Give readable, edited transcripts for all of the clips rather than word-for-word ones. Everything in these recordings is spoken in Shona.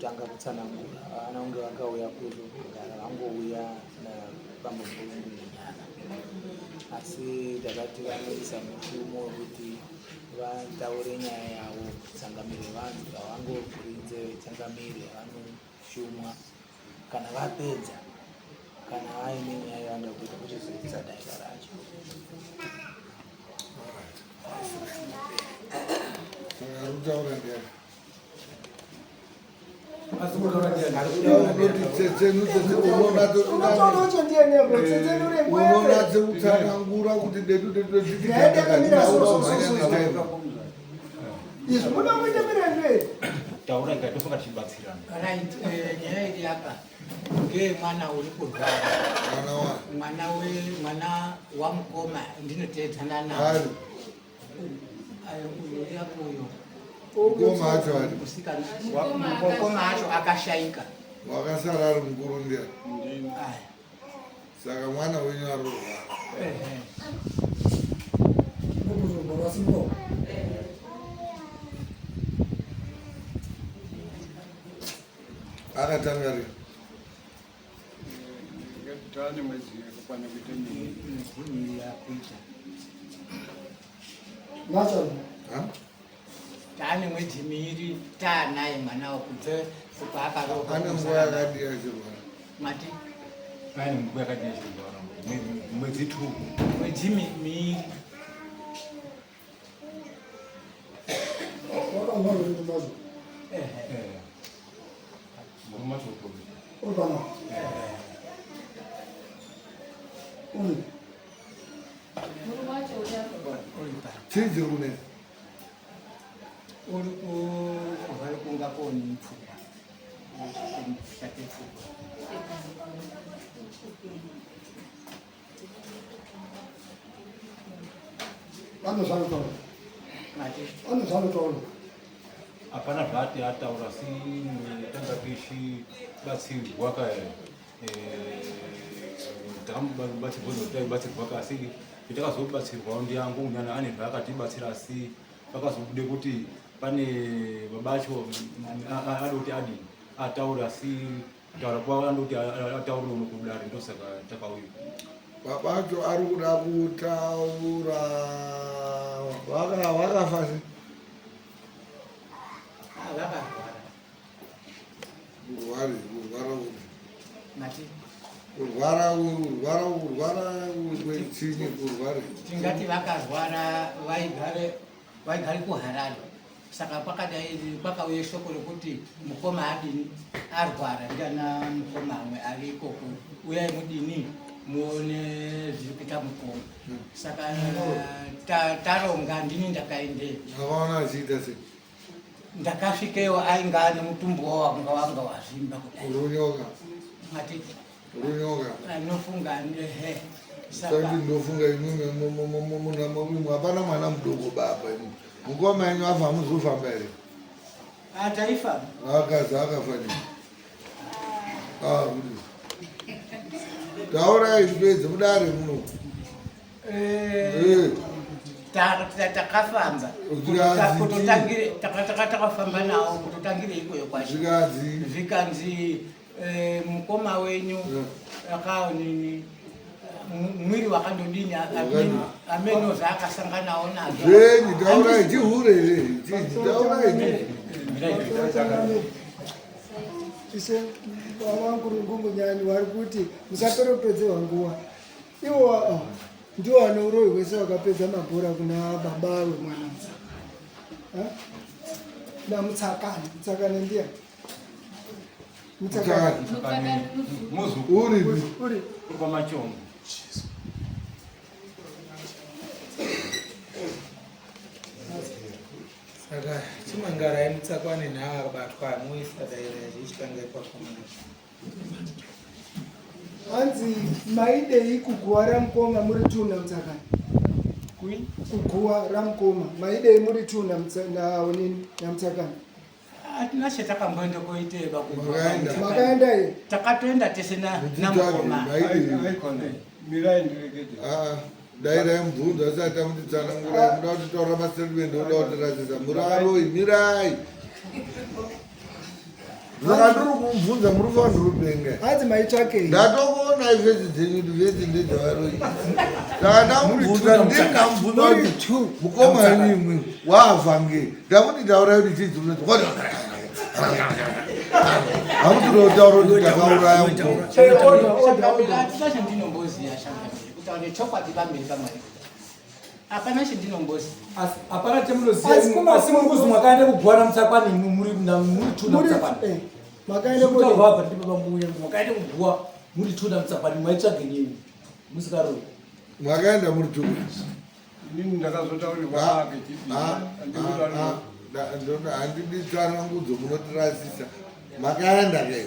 Tanga kutsanangura anonge akauya kuzogara angouya napambobulunyana asi takati vanoisa mushumo wekuti vataure nyaya yavo kutsangamire vanhu vavangokurinze tsangamire vanoshuma kana vapedza kana vaine nyaya yavanga kuita kuchizoisa daika racho. Unonatseutsanangura kuti dedu taura ikatofunga tichibatsirana. Nyaya iri apa ngeyemwana uri kurwara, mwana wamukoma ndinoteedzana naye uyo mukoma acho akashaika wakasara ari mukuru ndiya saka mwana wenyu arorwara akatanga ri tane mwezi kufanya vitendo yakuita taane mwedzi miiri taanaye mwana wakubve paakaroka ane nguva yakadiya chirwara mati ane nguva yakadiya chirwara mwedzi 2 mwedzi miiri chii chiri kunesa uri kurwari kungakoni mupfungwa kushate pfungwa anozvanotaura hapana zvaati ataura si tanga tichibatsirwa takabatsirwa kasi takazobatsirwawo ndiyangu unyana ane zvaakatibatsira asi pakazobude kuti pane babacho ade kuti adini ataura asi kutaura kwavo ande kuti ataure uno kudare ndosaka takauya babacho ari kuda kutaura wakafa se kurwara kwechinyi kurware tingati vakarwara vaigare kuharare saka pakauye shoko rekuti mukoma adini arwara ndiana mukoma amwe ari ikoko uyai mudini muone zviri kuita mukoma saka taronga ndini ndakaendeyo akaona achiita se ndakasvikeyo ainga ane mutumbo wanga wazvimba kudai runyoka matiti runyoka anofunga he saka ndofunga imwe hapana mwana mudoko baba imwe mukoma yenyu afa muzofamba here ataifa akazi akafanira taurai zvipedze mudare muno takafamba takafamba nawo kutotangire ikweyo kwacho zvikadzi zvikanzi mukoma wenyu akao nini mwiri wakandodini ameno zvaakasanganawo nazo zvenyi taurai chihure taurai ise vangu rungungu nyani vari kuti musapere kupedzerwa nguva iwo ndiwo vane uroyi hwese vakapedza mabhora kuna baba vemwana namutsakani mutsakani ndiya uri kwamachongo saka chimangara yemutsakani nhaa akabatwa amuisa daira zvichitanga ipakomana hanzi maidei kuguwa ramukoma muri 2 namutsakani kuguwa ramukoma maidei muri 2 namutsakani hatina chetakamboenda koiteba makaenda ye takatoenda tese namukoma mirai ndirekete daira yemubvunzo asati amutitsanangura muda kutitaura mastatement oda kutirasisa muraroi mirai saka ndiri kumubvunza muri kufandirupenga hanzi maitsvakei ndatokuona ivhesi dzenyu kuti vhesi ndedzavaroi saka ndamubvunza ndingamubvunza kuti mukoma wenyu imwe waavhange ndakuti taurai kuti chidzurudza hamutinotaura kuti ndakauraya mukoma hatina chandinombosiya shamai kutaura chokwadi pamberi pamwari hapana chandinombosiya hapana chemunoziva asi mukuzi makaenda kugwana mutsakani muri 2 namutsakani makaenda makaenda kuguwa muri 2 namutsakani maitsvage nyini musikaroi mwakaenda muri 2 inini ndakazotaurirwa handidi tsanangudzo munotirasisa makaenda kei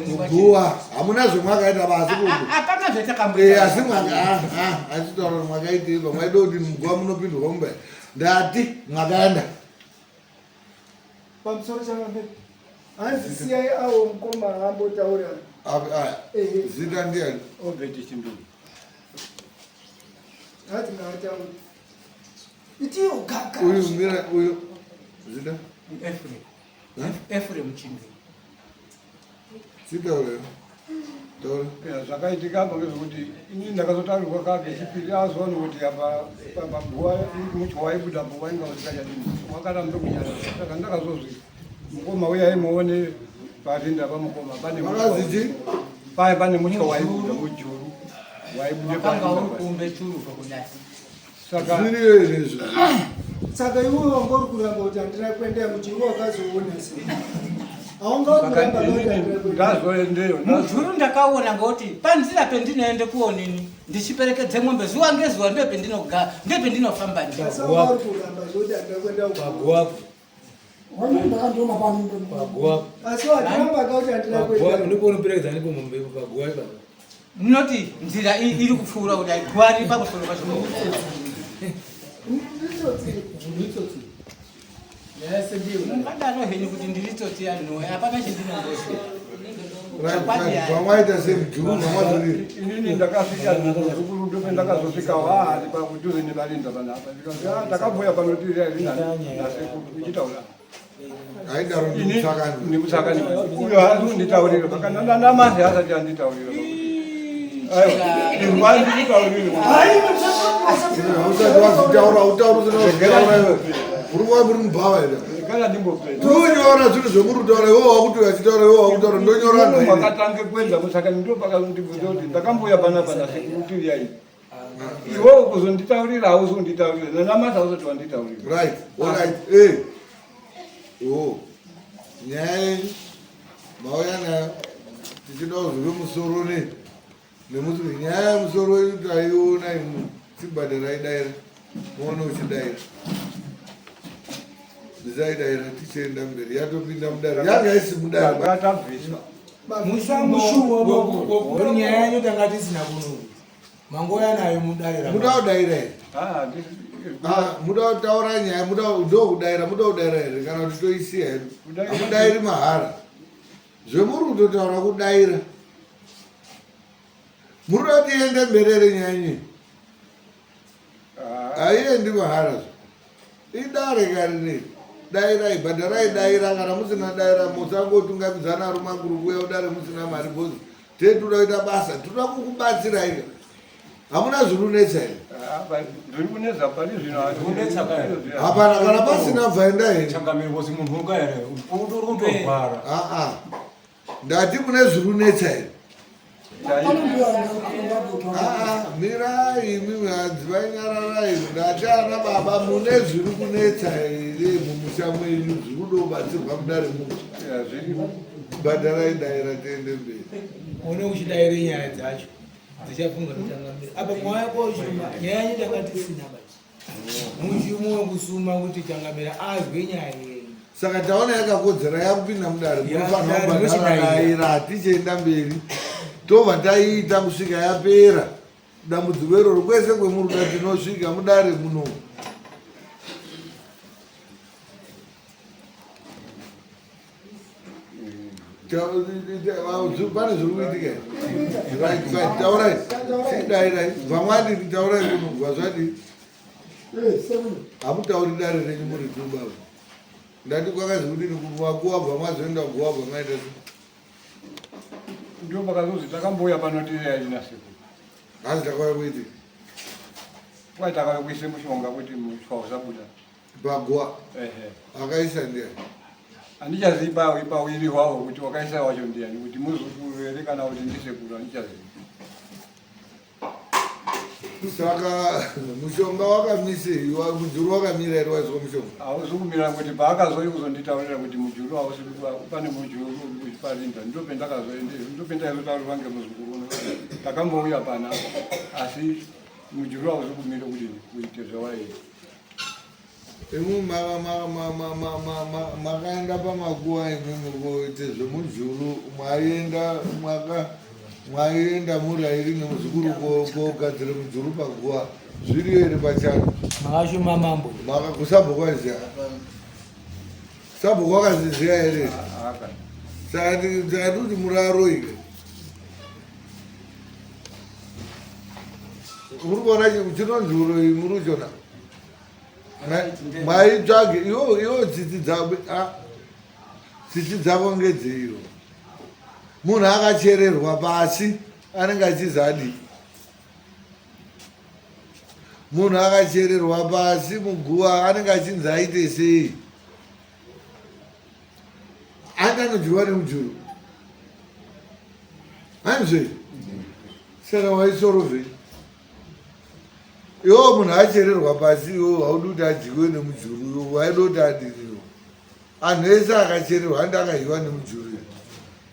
kuguwa hamuna zvemwakaita basi hapana zvetakamboita asi achitaura kuti mwakaiteiba mwaida kuti muguwa munopindwa mumba ndati mwakaenda pamusoro chamambe hanzi siyai avo mukoma ambotaura zita ndiani obveti chimbiri hanzi ngaataura itiyo gaga uyu mira uyu zita Ephraim Chimbi sitaure taura zvakaitika apa ngezvekuti inini ndakazotaurirwa kake chipiri azoona kuti apa paguwa muchi waibuda po wainga usikachadini wakada mudokunyara saka ndakazozvi mukoma uyai muone parinda pamukoma makazichi pane mutya waibuda mujuru waibuda wakanga uri kumbe churu pakudai saka zviriyo izvezvi saka iwe wangori kuramba kuti handina kuenda muchiri wakazoona se haungauri kuramba kuti handina kuenda ndazoendeyo mujuru ndakaona ngekuti panzira pendinoende kuonini ndichiperekedze mwombe zuva ngezuva ndopendinogara ndopendinofamba ndi saka wauri kuramba zvokuti handina kuenda paguwa asi watiramba kauti handina kuenda ndikonoperekedza ndipo mumbepo paguwa ipa munoti nzira iri kupfuura kudai gwari pamusoro pachino mungadaro henyu kuti ndiri tsotsi yanhuwe hapana chendinombosiya pamwaita semujuru mamazoriri inini ndakasvika zukuru ndopendakazosvika haari pakudhuze nevarinda panapa ndakabhuya panotiriraiinasekuru ichitaura aidaro ndimutsakani uyo haasi kunditaurira pakananamasi asati anditaurira usati wazitaura utaurusinautaura uri wai muri mubhava ere tonyora zvinhu zvemuri kutaura iwo wakuti wachitaura iwo wakutaura ndonyora makatange kuenda musakani ndopakandibvunza kuti ndakamboya panapa nasekurutiriai iwo kuzonditaurira hausi kunditaurira nanamasi hausati wanditaurira right alright nyaya yenyu mauya nayo tichida kuzive musoro nemuti nyaya yemusoro wenyu taiona imu tibhadharai daira muone uchidaira ndisaidaira tichienda mberi yatopinda mudare yanga isi mudare akatabviswa musamushuwa nyaya yanyu tanga tisina kuno mangoya nayo mudaira muda kudaira here muda kutaura nyaya ndo kudaira muda kudaira here kana kuti toisiya hedu hamudairi mahara zvemuri kutotaura kudaira muri kutiende mberere nyanyi haiendi mahara zvo idare karinei dairai bhadharai daira kana musina daira musangotungamizana rumanguru kuya udare musina mari bhozi toda kuita basa toda kukubatsirai hamuna zvirunetsa here zviri kunetsa pani zvino hapana kana pasina bvaenda here changamirikosi munhu unga here uri kundorwara ndati mune zvirunetsa here mirai mimi hadzivai nyararai ndati ana baba mune zviri kunetsa here mumusha mwenyu zviri kudobatsirwa mudare munhu bhadharai daira tiende mberi une uchidaire nyaya dzacho dzichafunga kutangamira apa mwaya koshuma nyaya yedu yakatisina basi mushumo wekusuma kuti changamira azwe nyaya yedu saka taona yakakodzera yapinda mudare munofanira kubhadhara daira hatichaenda mberi tobva taiita kusvika yapera dambudziko iroro kwese kwemuruda tinosvika mudare muno pane zviri kuitika taurai tidairai vamwadi taurai kunogwa zvadi hamutauri dare renyu muri tubava ndati kwakazi kudini kumakuwa bva mazoenda kuguwa bva maita ndio pakazozi takambouya pano tiri yachinasiku hanzi takauya kuiti kwai takauya kuise mushonga kuti mushwa usabuda paguwa akaisa ndiani handichaziva pawiri hwawo kuti wakaisa wacho ndiani kuti muzukuru here kana kuti ndisekuru handichaziva saka mushonga wakamiseiwa mujuru wakamira here waiswa mushonga hausi kumira kuti paakazoi kuzonditaurira kuti mujuru hausi pane mujuru parinda ndopendakazoendopendaizotaurwa ngemuzukuru takambouya pana asi mujuru hausi kumira kuti kuite zvawaiita emu makaenda pamakuwa imimi koite zvemujuru mwaienda muri airi nemuzukuru kogadzire mujuru paguwa zviriyo here pachano makashuma mambo kusabhokwaziya sabhoko wakaziziya here saka ndikati kuti muraro ike uri kuona chinonzuro muri chona maitsvage iwo tsitsi dzavo ngedzeiyo munhu akachererwa pasi anenge achizadi munhu akachererwa pasi muguwa anenge achinzi aite sei anganodyiwa nemujuru hanzve saka waisorovhei iwo munhu achererwa pasi iwo haudi kuti adyiwe nemujuru waida kuti adiniwo anhu ese akachererwa andi akadyiwa nemujuru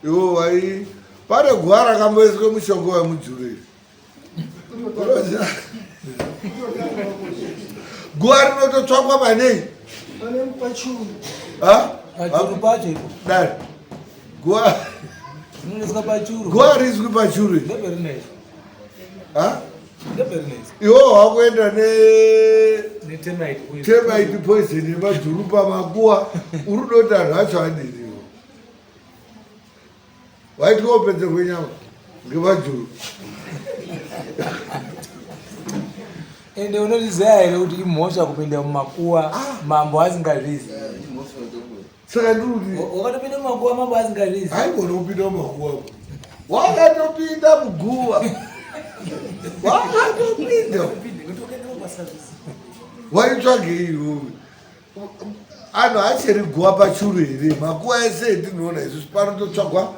iwo wai pane guwa rakamboiswe mushonga wemujuru iri guwa rinototsvakwa panei pachuru pacho dai guwa rinoiswa pachuru guwa riswi pachuru ndeberinesi ndeberinesi iwo wakuenda netermite termite poison yemajuru pamakuwa uri doti anhu acho adiriwo waitwa upedzerwe nyama ngevajuru ende unoriziva here kuti imhosva kupinda mumakuwa mambo asingazvizi saka ndiri wakatopinda mumakuwa mambo asingazvizi haigona kupinda mumakuwa wakatopinda muguwa wakatopinda waitsvagei iwowe anhu acheri guwa pachuru here makuwa ese etinoona isusu panototsvagwa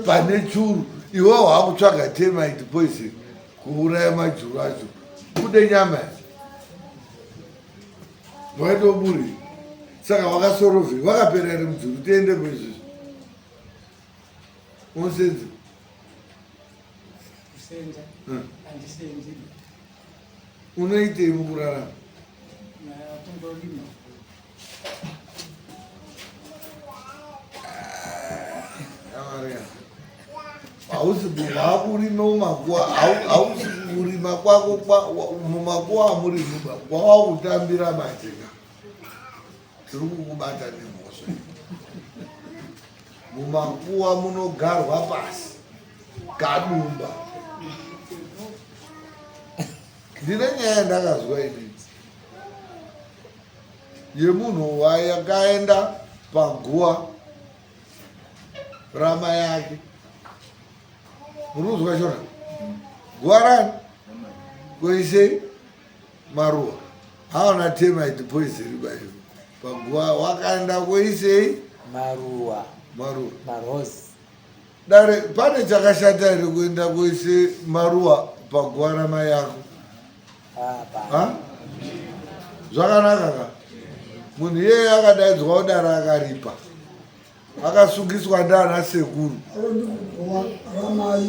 pane churu iwo hwakutsvaga termite poison kuuraya majuru acho kude nyama waitoburi saka wakasorovhei wakapera here mujuru tiende kwezvizvo unosenza unoitei mukurarama hausi kurima mumakuwa hausi kurima kwako mumakuwa amurimuba kwawakutambira majeka tiri kukubata nemhosva mumakuwa munogarwa pasi kadumba ndine nyaya ndakazwa inini yemunhu wayakaenda paguwa rama yake. Munuzwa chona? Guwa rani? Koise maruwa. Haona termite poison bayo. Paguwa wakaenda koise maruwa. Marozi. Dare pane chakashata ere kuenda koise maruwa paguwa rama yako? Ha? Zvakanaka ka? Munhu iyeye akadaidzwa kudara akaripa. Akasungiswa ndiana sekuru.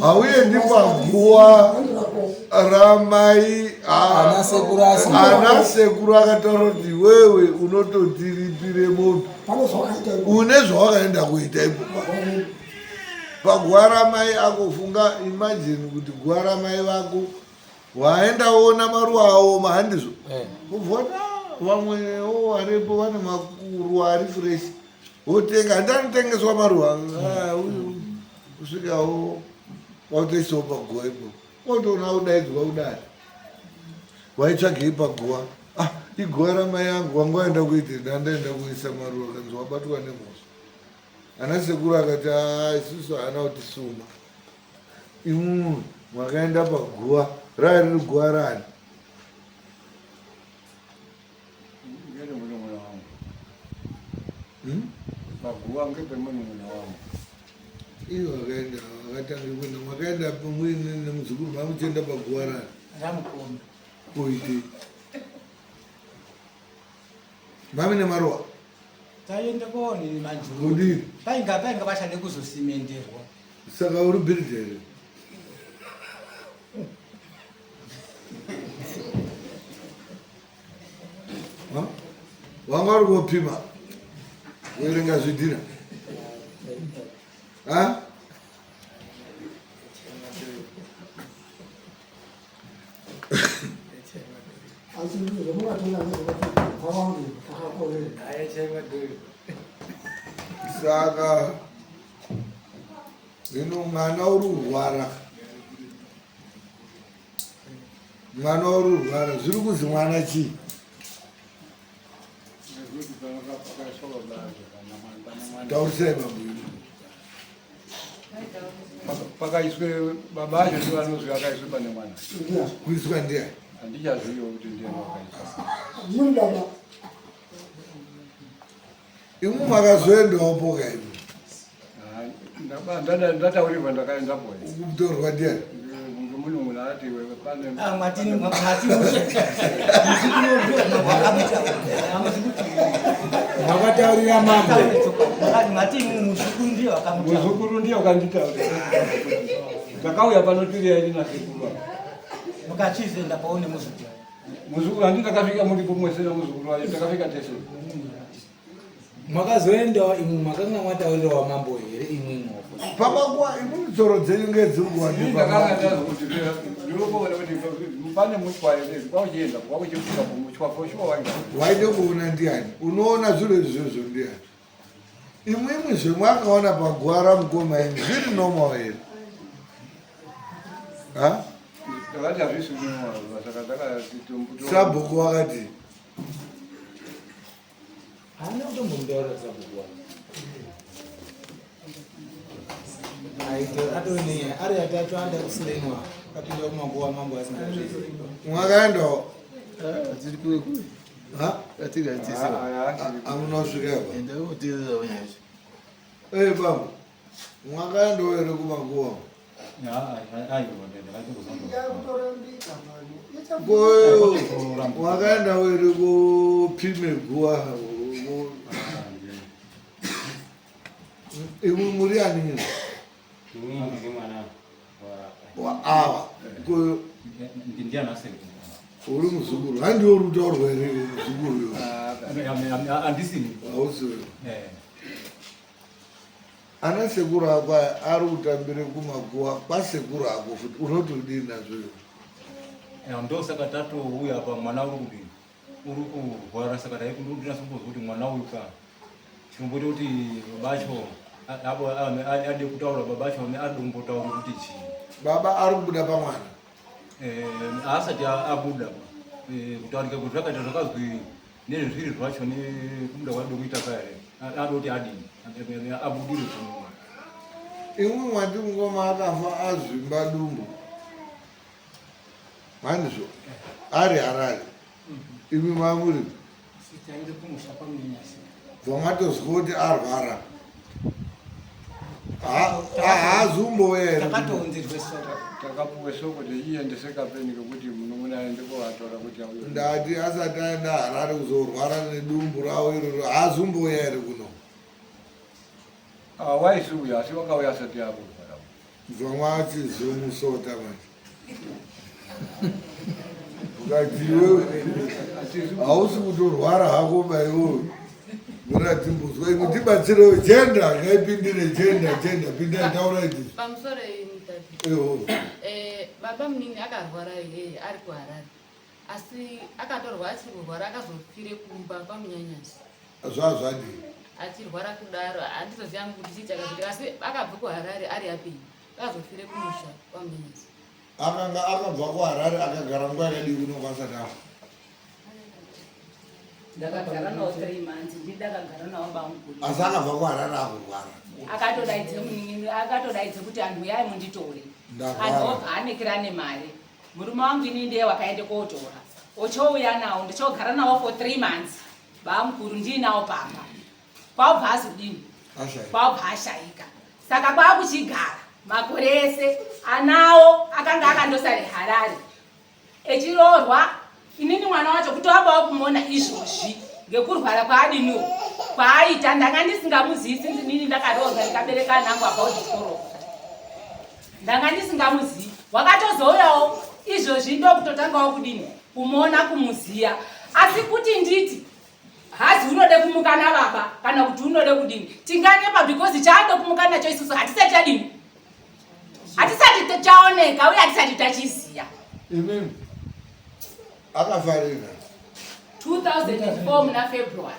Hauendi paguwa ramai. Ana sekuru akataura kuti wewe unototiripire moto. Une zvawakaenda kuita ipopa. Paguwa ramai akufunga, imagine kuti guwa ramai vako waenda woona maruwa awo mahandizo. Kuvhota vamwewo varipo vane maruwa ari fresh. Wotenga ndanotengeswa maruwa. Kusvikawo watoisawo paguwa ipo. Wotoona udaidzwa kudai. Waitsvagei paguwa? Iguwa ramai yangu wangu waenda kuita ndandaenda kuisa maruwa kanzi wabatwa nemhosva. Ana sekuru akati isusu haana kutisuma. Imu mwakaenda paguwa rari guwa rani? Paguwa ngepemunun'una wangu. Iyo wakaenda wakatange kwenda mwakaenda pamweni nemuzukuru mamuchienda paguwa rani? Ramukoma. Koite mami nemaruwa Taende koni manjuru. kudini? Painga vachade kuzosimenderwa. Saka uri bhiridhere. Wanga uri kopima kuerenga zvidhina? Saka ino mwana uri kurwara, mwana uri kurwara, zviri kuzi mwana chii? Taurisai mabwiri. Pakaiswe baba acho ndiwo anozwi akaiswe pane mwana. Kuiswa ndiani? Handichaziviwo kuti ndiani wakaiswa. Imu makazoendawo poka imi? Ndataurirwa ndakaendapo. Kutorwa ndiani? Munun'una ati pane. Mwatini Mwakataurira mambo. Mwatini muzukuru ndiyo akamutaura. Muzukuru ndiyo kanditaurira. Ndakauya pano tiri yaini na sekuru. Mukachizenda paone muzukuru. Muzukuru handikafika mulipo mwese na muzukuru wacho takafika tese. Mwakazoendawo imwe makanga mwataurirawo mambo here imwe imwe. Pamakuwa imu mitsoro dzenyu ngedziri kuwanda. Ndakanga ndazi kuti ndinokuona kuti pane muchwayo lezi kwauchienda kwakuchifika pamuchwapo shuwa wanga. Waide kuona ndiani? Unoona zviro izvozvo ndiani? Imwe zvemwakaona paguwa ramukoma imi zviri normal here? Ndakati hazvisi normal saka ndakati Sabhuku wakati Haana kutombomudaurira sabhuku wake. Aitoine ari atatu anda kusirenwa kapinda kumaguwa mambo asingazvizivi. mwakaendawo? Tiri kure kure. Katika tisiwa. Amunosvikapo? Enda kutirira wanyacho. Baba, mwakaendawo here kumaguwa? Koyo mwakaendawo here kupime guwa? Imu muri ani? Awa koyo Ndiana sekuru. uri muzukuru, handiwo rutaurwa here muzukuru? Andisini. Hausiwe. Ana sekuru ako ari kutambire kumaguwa kwasekuru ako futi unotodini nazvo? Ndo saka tatouya apa mwana uri kurwara saka ndinasomboziva kuti mwana uyu ka chinomboti kuti babacho ade kutaura babacho adombotaura kuti chii. Baba ari kubuda pamwana? Asati abuda kutaurika kuti zvakaita zvakazwi nezviri zvacho nekumuda kwadi kuita kare adoti adini abudire kunwa imwe mwati mungoma akafa azvimba dumbu manizvo ari Harare imi mamuri sitaende kumusha kwamnyanyasi vamwatozwa kuti arwara haazumboya takatounzirwe soro takapuwe soko teiendese kapeni kekuti munomuna aende kovatora kuti auye ndati asati aenda Harare kuzorwara nedumbu ravo iroro haazumboya here kuno waisuya asi wakauya asati yakurwara zvamwachizomusota manje ukati iwewe hausi kutorwara hako baiwowe muratimbuzwa imi tibatsirewo jenda ngaipindire jenda pindai tauraiti pamusoro baba munini akarwara ari kuHarare asi akatorwa achiri kurwara akazofire kumba kwamunyanyasi zvazvadii achirwara kudaro handizoziva yangu kuti chii chakazoitika asi akabva kuHarare ari apei akazofire kumusha kwamunyanyasi akanga akabva kuHarare akagara nguva yakadii kuno kwasati afa ndakagara nawo 3 months ndidakagara nawo bamukuru asi akabva kuHarare akurwara akatodaidze muningi akatodaidze kuti anhu uyai munditore anhu obva anekera nemari murume wangu ini ndiye wakaende kotora ochouya nawo ndichogara nawo for 3 months bamukuru ndiinawo pamba kwaubva azodini kwaubva ashaika saka kwakuchigara makore ese anawo akanga akandosare Harare echirorwa inini mwana wacho kuti wabawo kumuona izvozvi ngekurwara kwaadiniwo kwaaita ndanga ndisingamuzivi sinzi nini ndakarorwa ndikabereka nhangu about chikoro ndanga ndisingamuzivi wakatozouyawo izvozvi ndokutotangawo kudini kumuona kumuziya asi kuti nditi hazi unode kumukana baba kana kuti unode kudini tinganepa because chaado kumukana nacho isusu hatisati tadini hatisati chaoneka uye hatisati tachiziya imimi akafarira 2004 muna February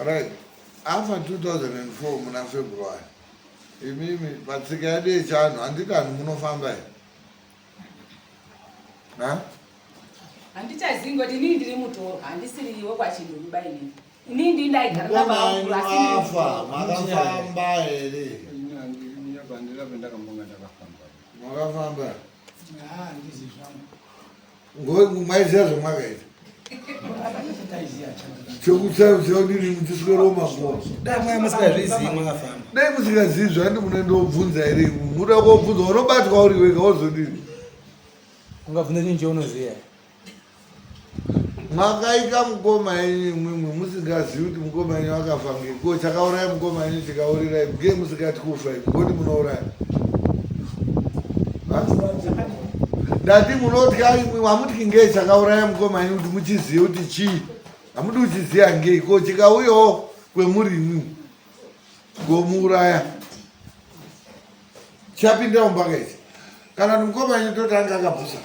right afa 2004 muna February imimi patsika yedu yechanhu handiti anhu munofamba here handichazivi ngoti inini ndiri mutorwa handisiriwo kwachindoriba inini inini ndindaigara nabaakuru afa makafamba here makafamba maiziya zvamakaita chekusaudini muchiswero dai musikazvizivi mwakafamba dai musingazivi zvandi munendobvunza here muda kobvunza unobatwa uri wega wozodini ungabvunza chinhu chaunoziya makaika mukoma yenyu imwimwe musingazivi kuti mukoma yenyu akafa ngeko chakauraya mukoma yenyu chikaurirai nge musikati kufa ngoti munouraya ndati munotya imwe hamutyi ngei chakauraya mukoma yenyu kuti muchizive kuti chii hamudi kuchiziya ngei ko chikauyawo kwemuri imwi ngomuuraya chapinda mumbaka ichi kana kuti mukoma yenyu totanga akabvusa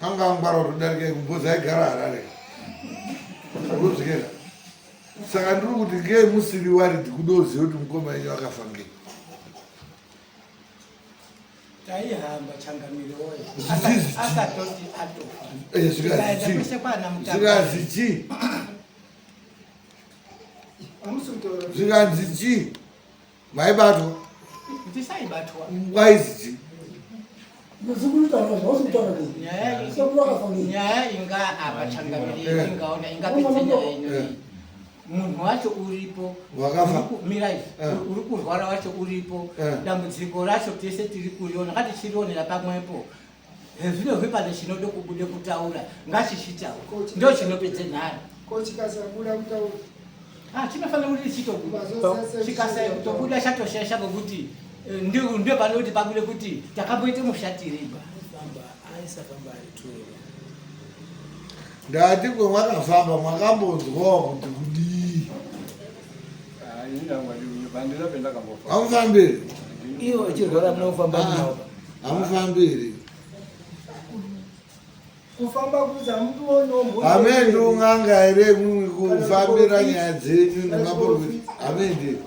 anga angwara kutodarika kumboza aigara Harare kuzvikera saka ndiri kuti ngei musiri waridi kudoziva kuti mukoma yenyu akafa ngei taihamba changamiro asatoti zvikanzi chii zvikanzi chii maibatwa tisaibatwa waizi chii nyaya inga avachangamiri ingaona ingapedze nyaya inoyi munhu wacho uripo mirai uri kurwara wacho uripo dambudziko racho tese tiri kuriona ngatichirionera pamwepo zvinozvi pane chinode kubude kutaura ngachichitaura ndo chinopedze nharo chinofanira kuti chitobuda chikasakutobuda chatoshasha ngokuti ndio panoti pabude kuti takamboite mushatirei ndati kwemwakafamba mwakambonzwawo kuti kudii hamufambiri iwo uchirwara munofamba nawo hamufambiri kufamba kuza mndu hamendi ung'anga here mumwe kufambira nyaya dzenyu nemaprofiti hamendi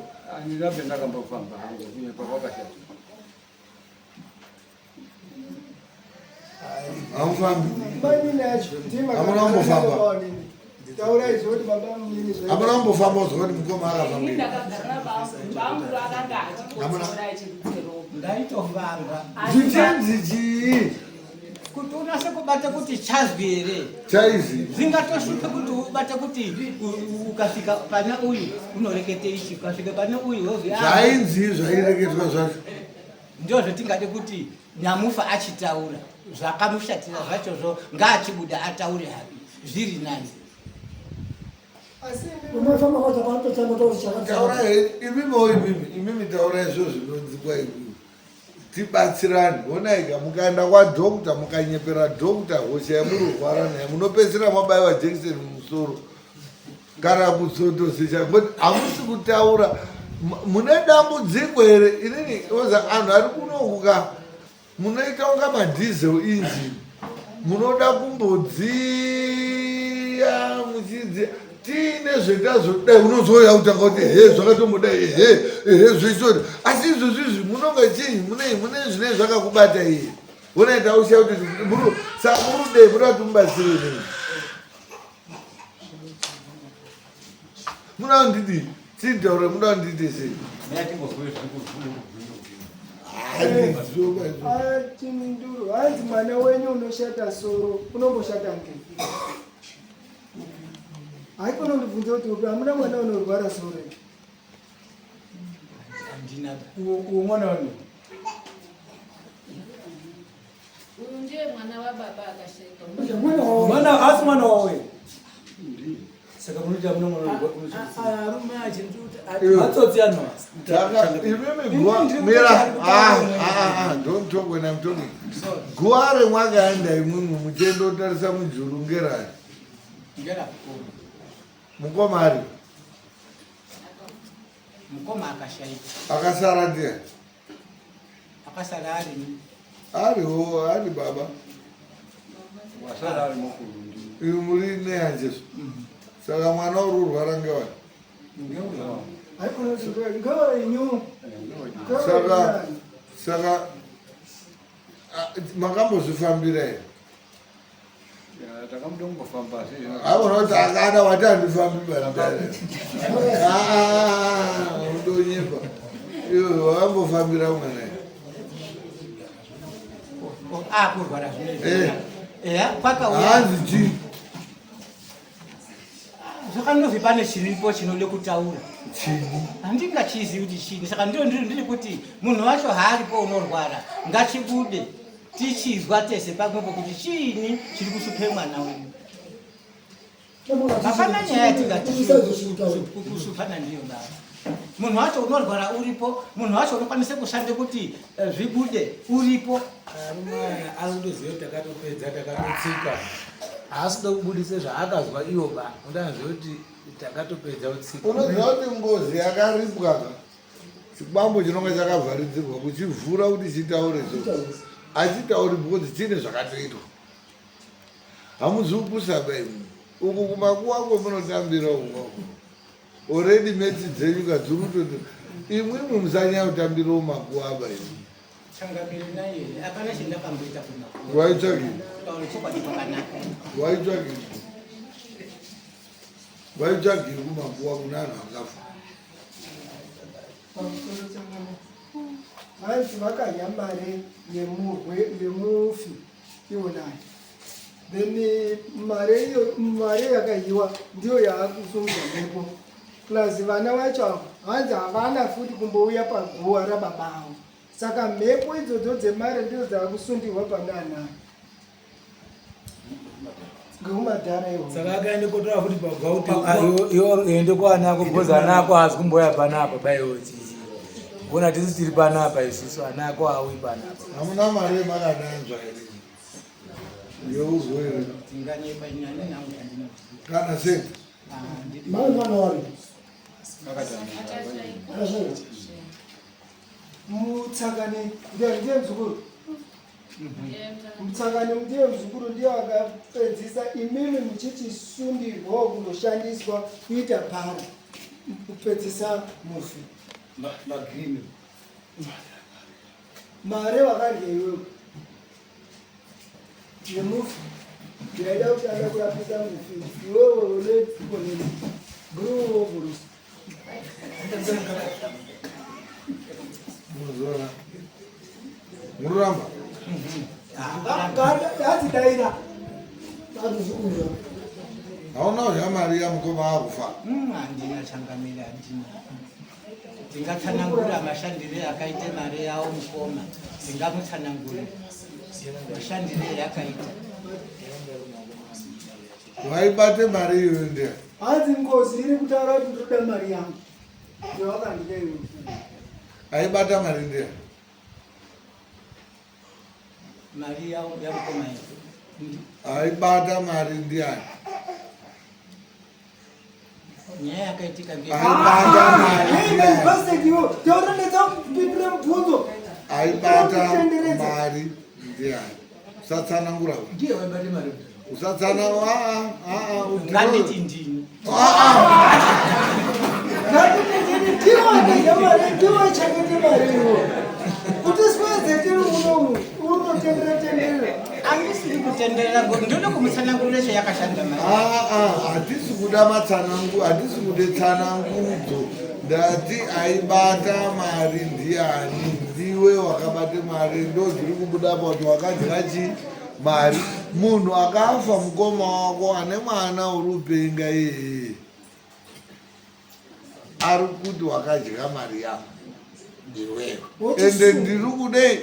Hamufambi. Mani nacho. Hamuna mbofamba. Taura izoti baba mimi. Hamuna mbofamba uzoti mukoma akafambira. Ndakagara bambu akanga achikotsora echikutero. Ndaitofamba. Zvichinzi kuti unase kubata kuti chazvi here chaizi zvingatoshupa kuti ubate kuti ukafika pane uyu unorekete ichi ukafika pane uyu zvainzi zvaireketwa zvacho ndio zvatingade kuti nyamufa achitaura zvakamushatira zvachozvo ngaachibuda ataure hapi zviri nani taura imimi taura izvo zvinonzi kwaiku tibatsirani onaika mukaenda kwadhokta mukanyepera dhokta hosha yamururwara naye munopedzisira mabaiwa jekiseni mumusoro kana kutsotosesha but hamusi kutaura mune dambudziko here inini oza anhu ari kunokuka munoita kunga madhizel engine munoda kumbodziya muchidziya tiine zvendazvodai unozoya kutanga kuti he zvakatombodai he zvisori asi izvozvizvi munonga chinyi mune zvine zvakakubata iye unaita ushiya kuti samurudei muda kuti mubatsire nei muda kunditi chitaura muda kunditi sei Chiminduru hanzi mwana wenyu unoshata soro unomboshata ngei haikono ndibvunza kuti hamuna mwana unorwara soro umwana wani uyu ndiye mwana wababa akasheka mwana asi mwana wawe saka munoti hamuna mwana arume achituti atsotsi anhu don't talk when I'm talking guwa remwakaenda imwimwe muchendotarisa mujuru ngerani mukoma ari mukoma akashaika akasara ndiye akasara ariho ari baba wasara ari mukuru iyu muri nehanjeso saka mwana ururwara ngewani haikono ngewenyu saka makambozvifambira here takamudombofamba avona kuti akada wati handifambi bandare udonyepa iwo wakambofambira mwana akurwara hanzi chii zvakandozvi pane chiripo chinode kutaura chini handingachizivi kuti chini saka ndiri kuti munhu wacho haaripo unorwara ngachibude tichizwa tese pamwepo kuti chiini chiri kushupe mwana wedu hapana nyaya yatingakushuphana ndiyo baba munhu wacho unorwara uripo munhu wacho unokwanise kushande kuti zvibude uripo arumaya ari kutoziva kuti takatopedza takatotsika haasida kubudise zvaakazwa iyo ba undanziva kuti takatopedza kutsika unoziva kuti ngozi yakaripwaka chibambo chinonga chakavharidzirwa kuchivhura kuti chitaure zvo achitauri because chine zvakatoitwa hamuziukusaba imwe uku kumakuwako munotambira umwako already meti dzenyu kadziri kutoti imwimwe musanyanya kutambirawo makuwaba imwe changamiri naye hapana chindakamboita kumakuwa waitsvagii waitsvagii kumakuwa kuna anhu akafa hanzi vakadya mari yemufi iwonayo then mari yakadyiwa ndiyo yaakusungwa mhepo plus vana vacho hanzi havana futi kumbouya paguwa rababavo saka mhepo idzodzo dzemari ndidzo dzaakusundirwa pana anayo ngeumadhara saka akaende kotora futi pagwa kuti iwo ende kuanako bhozi anako hazi kumboya panapa baiwo chichi kuona tisi tiri panapa isusu anako awi panapa hamuna mari yemakadanzwa here yeuzwere kana senti mutsakani ndiye mzukuru mutsakani ndiye mzukuru ndiye akapedzisa imimi muchichisundirwawo kundoshandiswa kuita para kupedzisa mufi magrini mare wakarya iwewe yemufi ndaida kuti ada kurapisa mufi iwewe unekoneni guruwogurusa muzora muramba yati daira azuzukura hauna zvamari yamukoma akufa handina changamira handina ndingatsanangura mashandire akaite mari yawo mukoma ndingamutsanangura mashandire yakaita waibate mari iyoyo ndia hanzi ngozi iri kutaura kuti ndoda mari yangu ndovakandikei aibata mari ndia mari yawo yamukoma aibata mari ndiani nyaya yakaitika aibata mari aibata mari ndiani usatsanangura ndiye waibate mari usatsana nganditi ndini andisiri kutenderera ndoda kumutsanangurira chayakashanda mari hatisi kuda matsanangu hatisi kude tsanangudzo ndati aibata mari ndiani ndiwe wakabate mari ndo zviri kubuda pa kuti wakadya chi mari munhu akafa mukoma wako ane mwana uri upenga iyeye ari kuti wakadya mari yangu ndiwewe ende ndiri kudei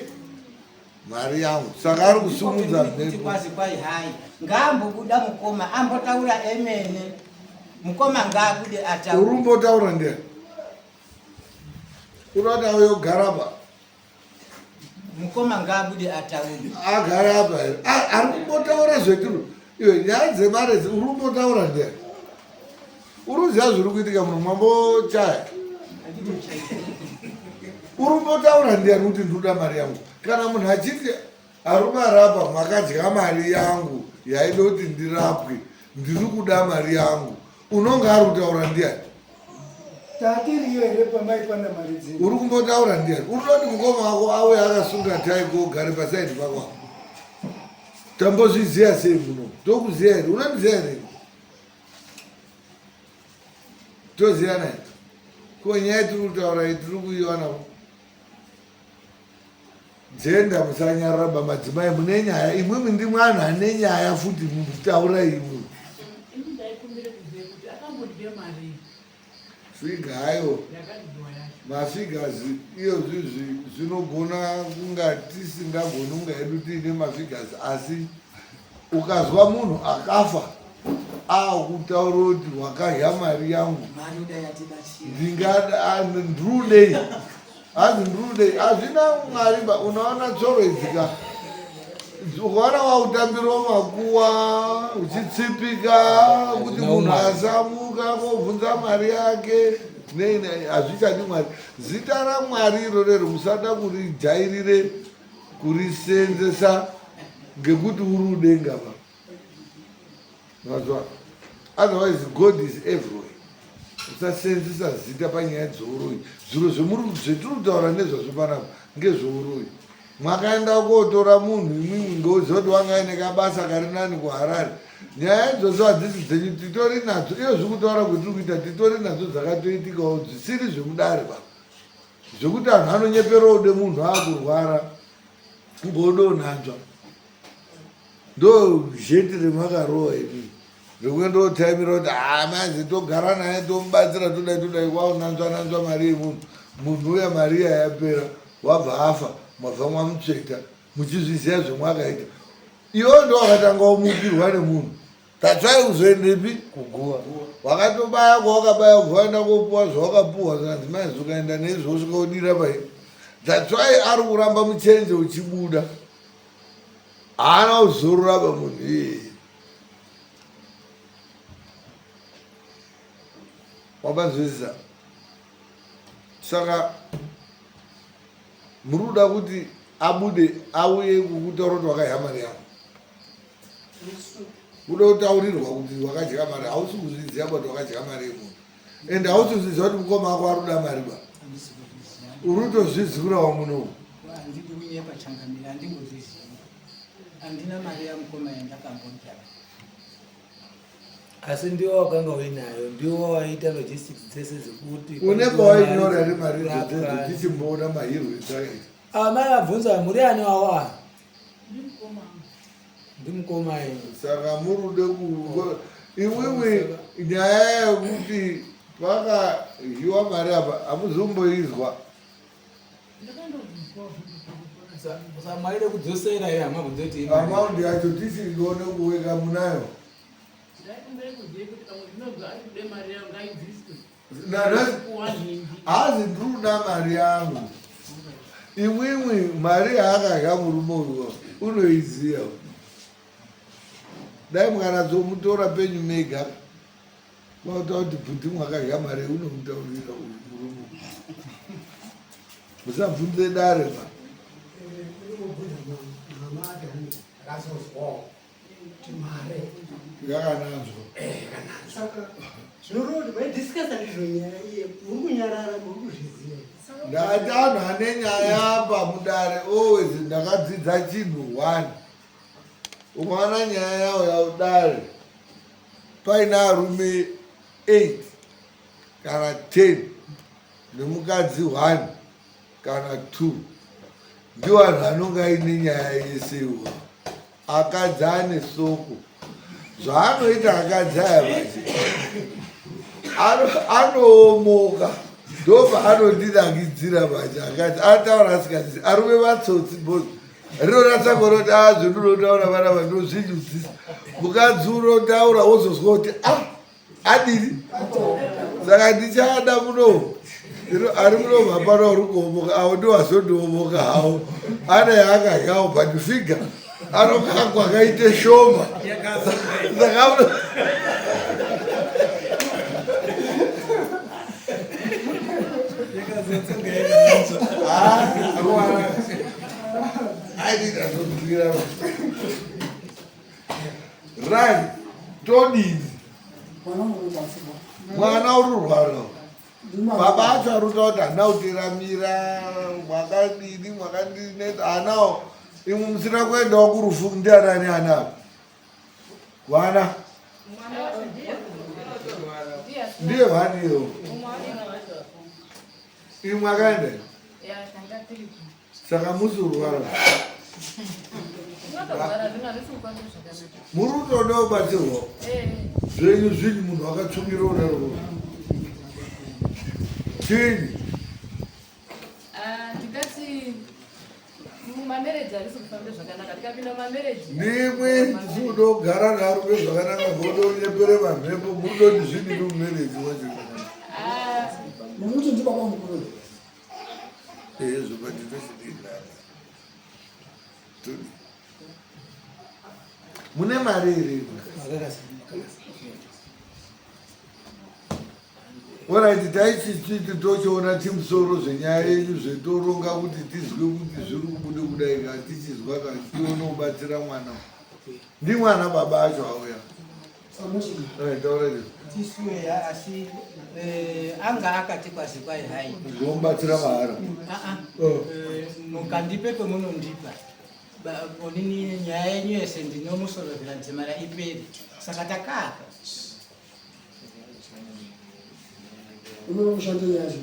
mari yangu saka ari kusumudza kwazi kwai hai ngaambobuda mukoma ambotaura emene mukoma ngaabude ataura uri umbotaura ndiani unoti auyogara pa mukoma ngaabude ataura agara apa here ari kumbotaura zvetiro iwe nyaya dzemari uri umbotaura ndiani uri uziva zviri kuitika munhu mwambochaya uri umbotaura ndiani kuti ndoda mari yangu kana munhu achiti arume arapa makadya mari yangu yaida kuti ndirapwe ndiri kuda mari yangu unonga ari kutaura ndiani tatiriyo here pamaipanda mari dzenyu uri kumbotaura ndiani uri noti mukoma wako auye akasunga taiko ugare pasaidi pako tambozviziva sei muno tokuziva here unondiziva here toziyana here ko nyaya tiri kutaura iyi tiri kuiwanapo dzenda musanyararaba madzimai mune nyaya imwimi ndi mwana ane nyaya futi mutaura imwe figa hayo mafigazi iyo zvinogona kunga tisingagoni kunga edu tiine mafigazi asi ukazwa munhu akafa akutaura kuti wakadya mari yangu ndingadai hanzi ndurudei hazvina mwariba unoona tsoro idzika ukaona wautambiro makuwa uchitsipika kuti munhu asamuka kobvunza mari yake hazvichadi mwari zita ramwari irorero musada kurijairire kurisenzesa ngekuti uri udenga pa mazwa otherwise God is everywhere usasenzesa zita panyaya dzeuroyi zviro zvetiri kutaura nezvazvo panapa ngezveuroyi mwakaenda kotora munhu imwimwi ngoziva kuti wanga aine kabasa kari nani kuharare nyaya idzodzo hadzisi dzenyu titori nadzo iyo zvikutaura kwetiri kuita titori nadzo dzakatoitikawo zvisiri zvemudare pa zvekuti anhu anonyepera ude munhu akurwara ngodonhanzva ndo zheti remakarowa imi rekuenda otaimira kuti mazi togara naye tomubatsira todai waunanzwananzwa mari yemunhu munhu uya mari iya yapera wabva afa mwabva mwamutsveta muchizviziva zvemwakaita iwo ndo wakatanga wamukirwa nemunhu tatsvai kuzoendepi kuguva wakatobaya kwawakabaya kuvaenda kopuwa zvawakapuwa zvanzi maizi ukaenda neizvo usvika udira pai tatsvai ari kuramba muchenje uchibuda haana kuzorora pamunhu iyeye wabanzwisisa saka muri kuda kuti abude auye kukutaura kuti wakadya mari yangu kuda kutaurirwa kuti wakadya mari hausi kuzviziva kuti wakadya mari yemunhu ende hausi kuzviziva kuti mukoma wako ari kuda mari ba uri kutozvizivirawo munomu Andina mari yamukoma yandakambonta. Asi ndiwo wakanga uinayo, ndiwo waita logistics dzese dzekuti une bawainyora nemari dzodzo tichimboona mahirwe edzakaita. Mai abvunza muri ani wawa? Ndimukoma ino. Saka murude iwewe nyaya yekuti vakahiwa mari apa hamuzomboizwa. Maide kudzosera here hamabvunzoti amaundi yacho tisirione kuweka munayo. Hazi ndruda mari yangu imwimwi mari yaakadya murume uyo unoiziva. Dai mukanazomutora penyu mega mauta kuti bhuti mwakadya mari unomutaurira uyu murume. Musabvunze dare ma yakananzwa. Ndati anhu ane nyaya pamudare always ndakadzidza chinhu 1 umwana nyaya yawo yaudare paine arume 8 kana 10 nemukadzi 1 kana 2 ndiwo anhu anonga aine nyaya yesewo. Akadzi ane soko zvaanoita akadzi aya vachi anoomoka ndobva anondirangidzira vachi akati ataura asikazii arume vatsotsi bos rinonatsakoroti zvondonotaura vana vandozvinyudzisa mukadzi unotaura wozozwa kuti adini. Saka ndichada muno ari munobva pano uri kuomoka avo ndowazondoomoka havo ana yaakadyawo but figa anokangwa akaite shoma. Saka right todini mwana uri rwara baba acho arutaura kuti hana kutiramira mwakadini mwakandineta hanawo imwe musina kuendawo kurufu ndianani anawo vana ndiye vaniyo imwe akaenda saka musi urwara muri utoda kubatsirwa zvenyu zvinyi munhu akatsumira unaro chini ndikati mumamereji harisi kufamba zvakanaka ndikapinda mumamereji nimwe tisinodogara narume zvakanaka vodonyepere mamhepo mudoti zvini mumereji wacho nokuti ndibaba mukuru zvobatitozvidinana mune mari iri Alright, taichiti tochiona timusoro zvenyaya yenyu zvetoronga kuti tizwe kuti zviri kubude kudai kana tichizwa kana tione kubatsira mwana. Ndi mwana baba acho auya. Taurei. Tisuya asi anga akati kwasi kwai hai. Zombatsira mahara. Mukandipe pemunondipa. Onini nyaya yenyu yese ndinomusorovera nzemara iperi. Saka takaka. unoshande yacho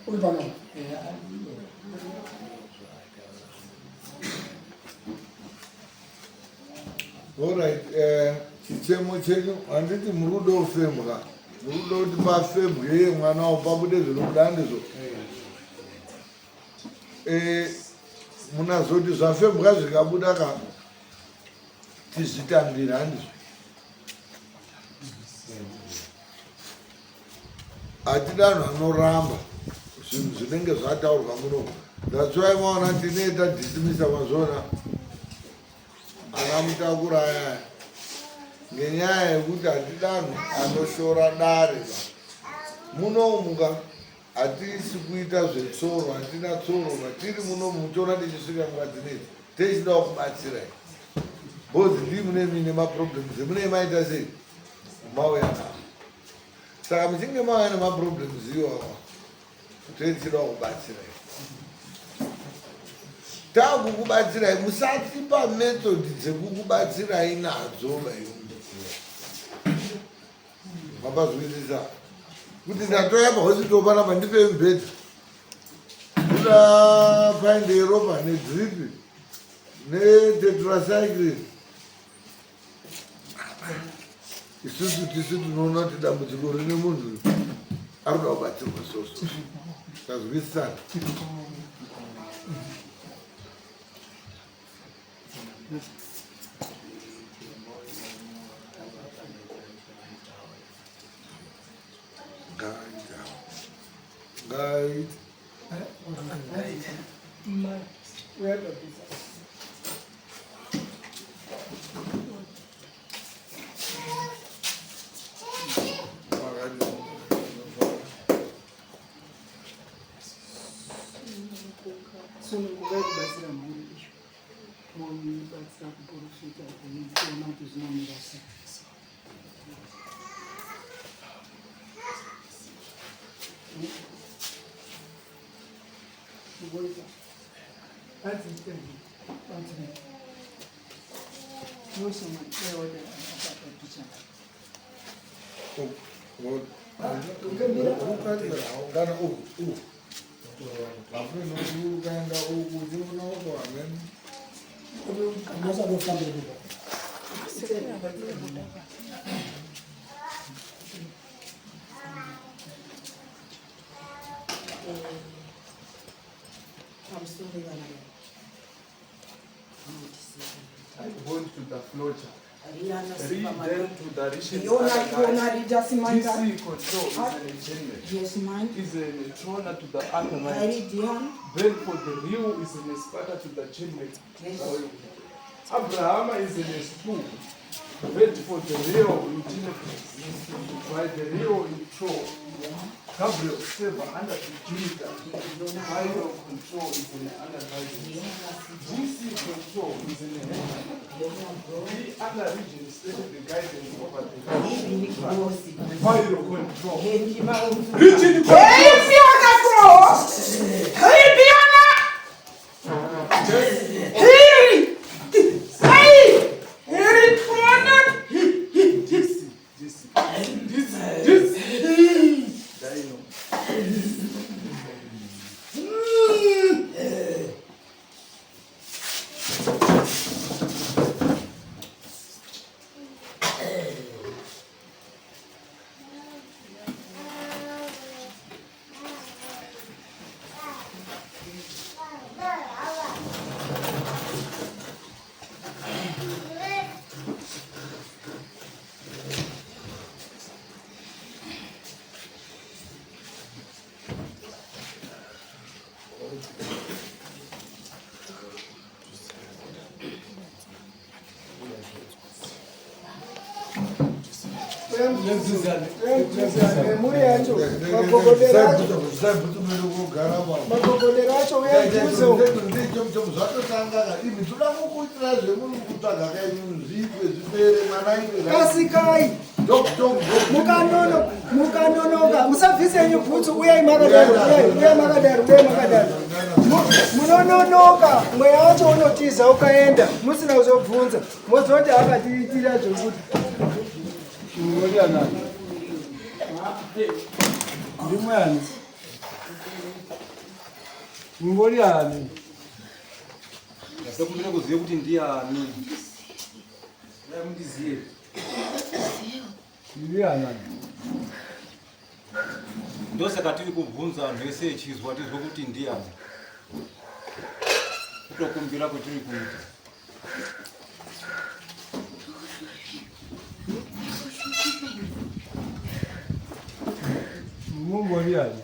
uri pano alright chichemo chenyu handiti murudo ufembwa murudo kuti pafembwe mwana wawo pabude zvinobuda ndizvo munazoti zvafembwa zvikabuda ka tizvitambira handizvo hatidanhu anoramba zvinhu zvinenge zvataurwa muno. That's why maona tinoita dhisimisa mazona akamutakura aya ngenyaya yekuti hatidanhu anoshora dare munomuka hatisi kuita zvetsoro hatina tsoro matiri muno muchiona tichisvika nguva dzinedzi tichidawo kubatsirai bhozi ndii mune mine maproblems emunei maita sei mauya navo. Saka muchinge mauya nemaproblems iwawa tichidawo kubatsirai. takukubatsirai musatipa metodi dzekukubatsirai nadzo vayungu mapazwisisa kuti ndatoya pahosito panapa ndipe mubhedha kuda painde ropa nedripi netetracycline isusu tisu tinoona kuti dambudziko rine munhu arikuda kubatsirwa soso tazwisisana guide I'm going to the floor chart. Read them to the riches. DC control is an enchantment. Yes, man. Is a neutrona to the alkaline. I read Dion. Then for the Rio is an Sparta to the chainmate. Abraham is in a spoon. Then for the Rio in Genesis. By the Rio in Troy. Gabriel, Seva, under the Jupiter. Higher control is in the undervising. GC control is in the head. The other region stated the guidance over the higher control. Region Muri yacho magogodero acho uyajuzo kasikai mukanonoka musabvise nyubhutsu uyai makadaro munononoka mweya wacho unotiza ukaenda musina kuzobvunza mozoti akatiitira zvokuti ndimuyani mumbori yani ndasekumire kuzive kuti ndiani mundizive ndirianani ndosaka tiri kubvunza anhu ese echizwa tizwe kuti ndiani kutokumbira kwetiri kuita mumbori yani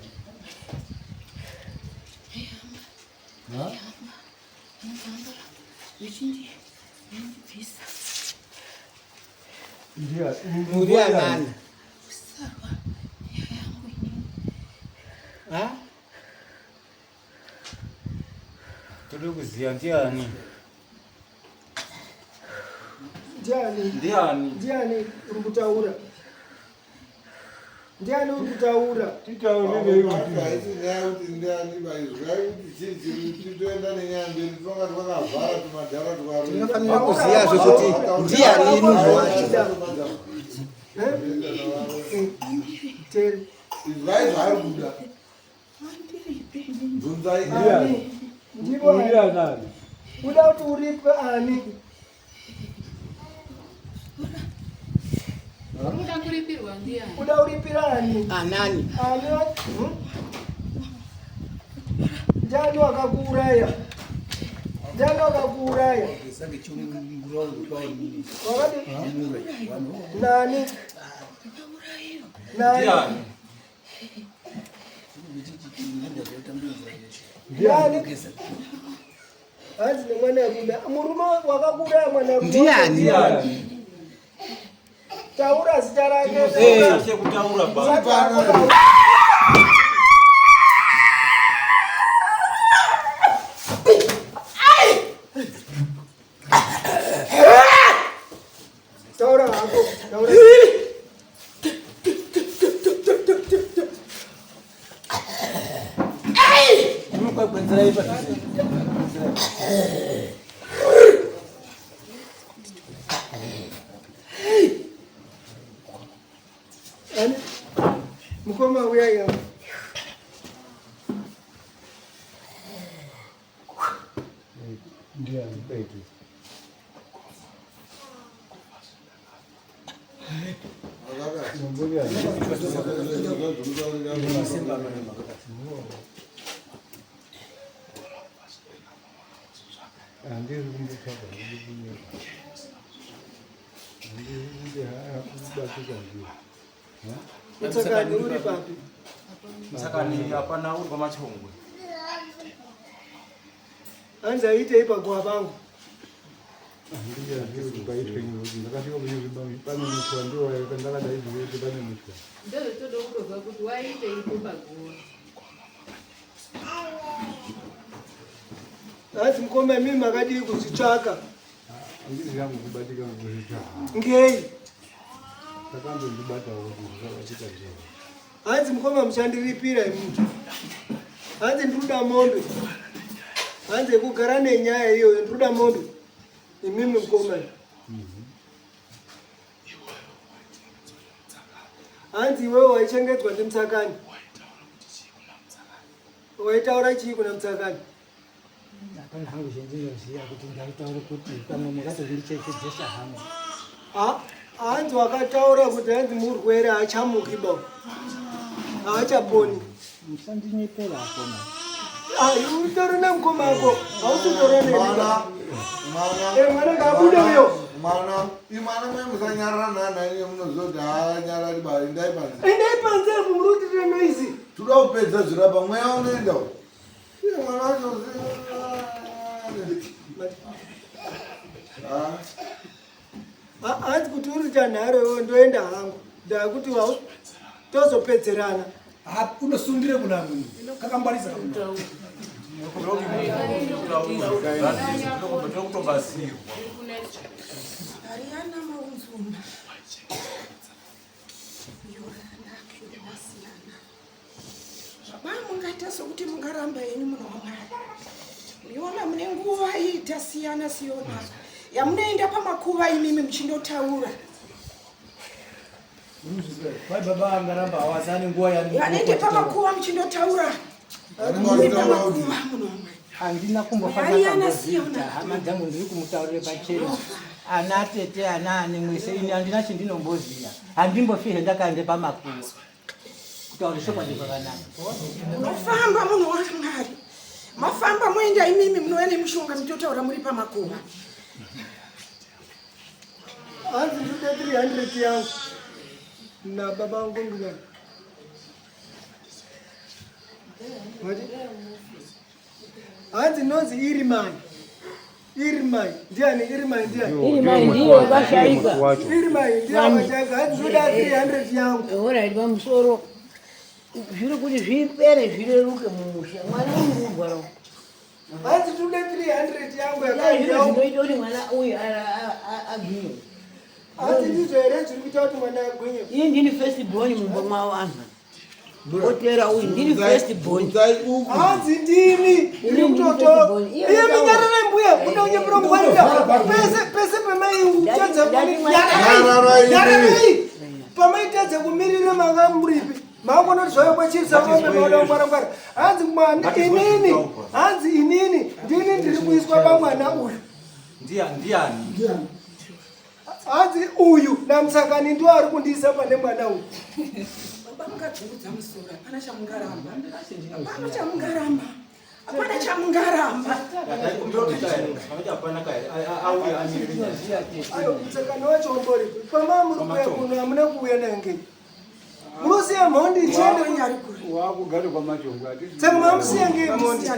Murianani. Tiri kuziya ndiani ndiani uri kutaura ndiani uri kutaura tinofanira kuziyazve kuti ndiani munhu wacho uda kuti uripe ani uda uripira ani anani ndiani wakakuuraya ndiani wakakuuraya nani nani ndiani hanzi nemwanarume murume wakakuuraya mwanarume ndiani taura zita rake taura hako taura mukoma uyaya Msakani uri papi? Msakani hapana uri pamachongwe. Anza ite ipa kwa bangu. Ndio todo kuroga kuti waite ipo pagua. Asi mkoma mimi makadi kuzitsvaka. Ngei. Hanzi mukoma muchandiripira imuti. Hanzi ndiruda mombe. Hanzi kugara nenyaya iyoyo ndiruda mombe. Imimi mukoma. Hanzi iwewe waichengedzwa ndiMusakani. Waitaura chii kuna Musakani? Apana hangu zvendinoziva kuti ndaitaura kuti kana makatozvichechedzesa hangu. Hanzi wakataura kuti hanzi murwere haachamuki ba. Haachaponi. Musandinyepera akona. Utori nemukoma wako. Hausitora neni. Mwana ngabude uyo. Mwana, imwana musanyarana naye munozoti nyarari bari ndaipanze. Ndaipanze murutire noizi. Tuda kupedza zvirapa mweya unoenda. Mwana wacho hanzi kuti uri chanhare ndoenda hangu ndakuti tozopedzerana unosungire kuna munhu kakangwarisa Ariana Maunzuma. Mungata sokuti mungaramba yenyu munoona. Muiona mune nguva ita siyana siyona. Yamunoenda pamakuva imimi muchindotaura. baba angaramba hawazani nguva yani. Yanende pamakuva muchindotaura. Pamakuva munoona. Handina kumbofamba pazita hama dzangu ndiri kumutaurire pachena. Ana tete ana ane mwese ini handina chandinombozviya. Handimbofihe ndakaende pamakuva. Kutaura chokwadi kwakanaka. Munofamba munhu waMwari. Mafamba muenda imimi munoene mushonga mutotaura muri pamakuva. hanzi ndide 300 yangu na baba wangu ngina. Hanzi nozi Irimai. Irimai ndiani? Irimai ndiani? Irimai ndiyo vashaika. Irimai ndiyo vashaika. Hanzi ndide 300 yangu. Ora iri pamusoro. Zviri kuti zvipere zvireruke mumusha. Mwana ururwara. Hanzi ndide 300 yangu yakaiya. Zvinoita kuti mwana uyu agwinye. Hanzi ndizvo here zviri kuita kuti mwana agwinye. Ini ndini first born mumba mavo anhu. Otera uyu ndini first born. Hanzi ndini ndiri kutoto. Iye minyarara mbuya kuda unyepura mungwarira. Pese pamai utadza kumirira. Pamai utadza kumirira manga muripi. Maakona kuti zvayo kwachirisa mombe mauda kungwara-ngwara. Hanzi mwana inini. Hanzi inini ndini ndiri kuiswa pamwana uyu. Ndiani? Hanzi uyu namusakani ndiwo ari kundiisa pane mwana uyu. Baba mukadzungudza musoro. Hapana chamungaramba. Hapana chamungaramba. Hapana chamungaramba. Ayo musakani wacho umbori. Pama muri kuya kuno hamuna kuuya nange. Munosiya mhondi ichende kunyari kuri. Wakugara kwamachongo ati. Saka mamusiya ngei mhondi?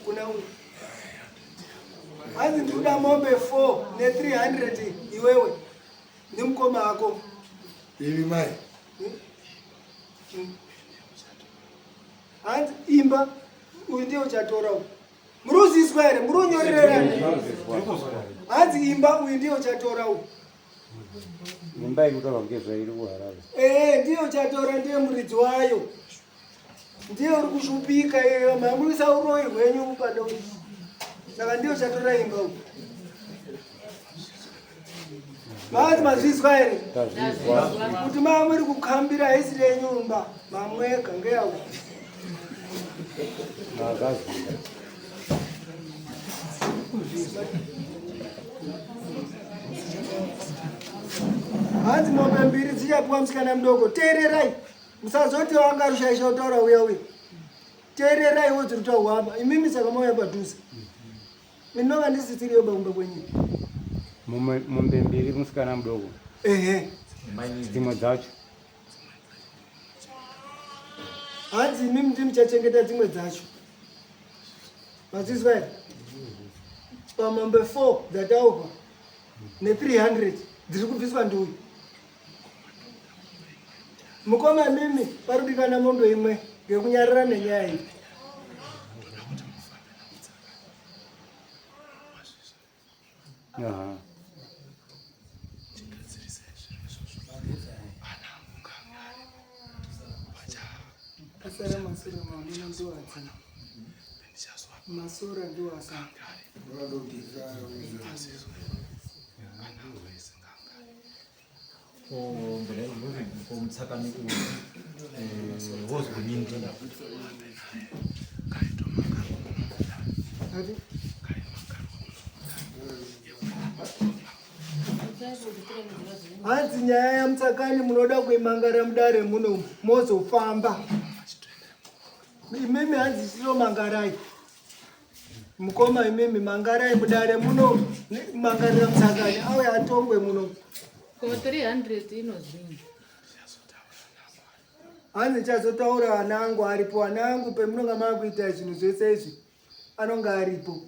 Kuna uyu. Hanzi ndikuda mombe 4 ne300 iwewe nemukoma ako. Ivi mai. Hanzi imba uyu ndiye uchatora uyu. Muri uziswa here? Muri unyorera? Hanzi imba uyu ndiye uchatora uyu. Imba ikutorwa ngezvairi kuHarare. Ndiye uchatora, ndiye muridzi wayo. Ndiye uri kushupika iyeyo. Mamuisa uroyi hwenyu upande uyu. Saka ndiye uchatora imba uyu. Hanzi mazvizwa here? Kuti mamuri kukambira haisi renyumba. Mamwega ngeyawo. Hanzi mombe mbiri dzichapiwa musikana mudoko. Teererai. Musazoti wanga rushaisha utaura uya uya. Teererai wo dziri kuhamba. Imimi saka mauya padhuze. Minova ndisitiriyo baumba kwenyu. Mombe mbiri musikana mudoko. Dzimwe dzacho. Hanzi imimi ndimi chachengeta dzimwe dzacho. Mazvizwa here? Pamombe 4 dzataurwa ne300 dziri kubviswa ndiuyu. Mukoma mimi parikudikana mombe imwe ngekunyarara nenyaya iyi. Asara masura mamuna ndiwadzana. Masura ndiwasana. Mutsakani wozwa nyindi. Hanzi nyaya yamutsakani munoda kuimangara mudare muno mozofamba. Imimi hanzi chiro mangarai. Mukoma imimi mangarai mudare muno mangarira mutsakani auya atongwe muno. Ko 300 inozvinji. Hanzi chazotaura ana angu aripo. Ana angu pemunonga makuita zvinhu zvese izvi anonga aripo.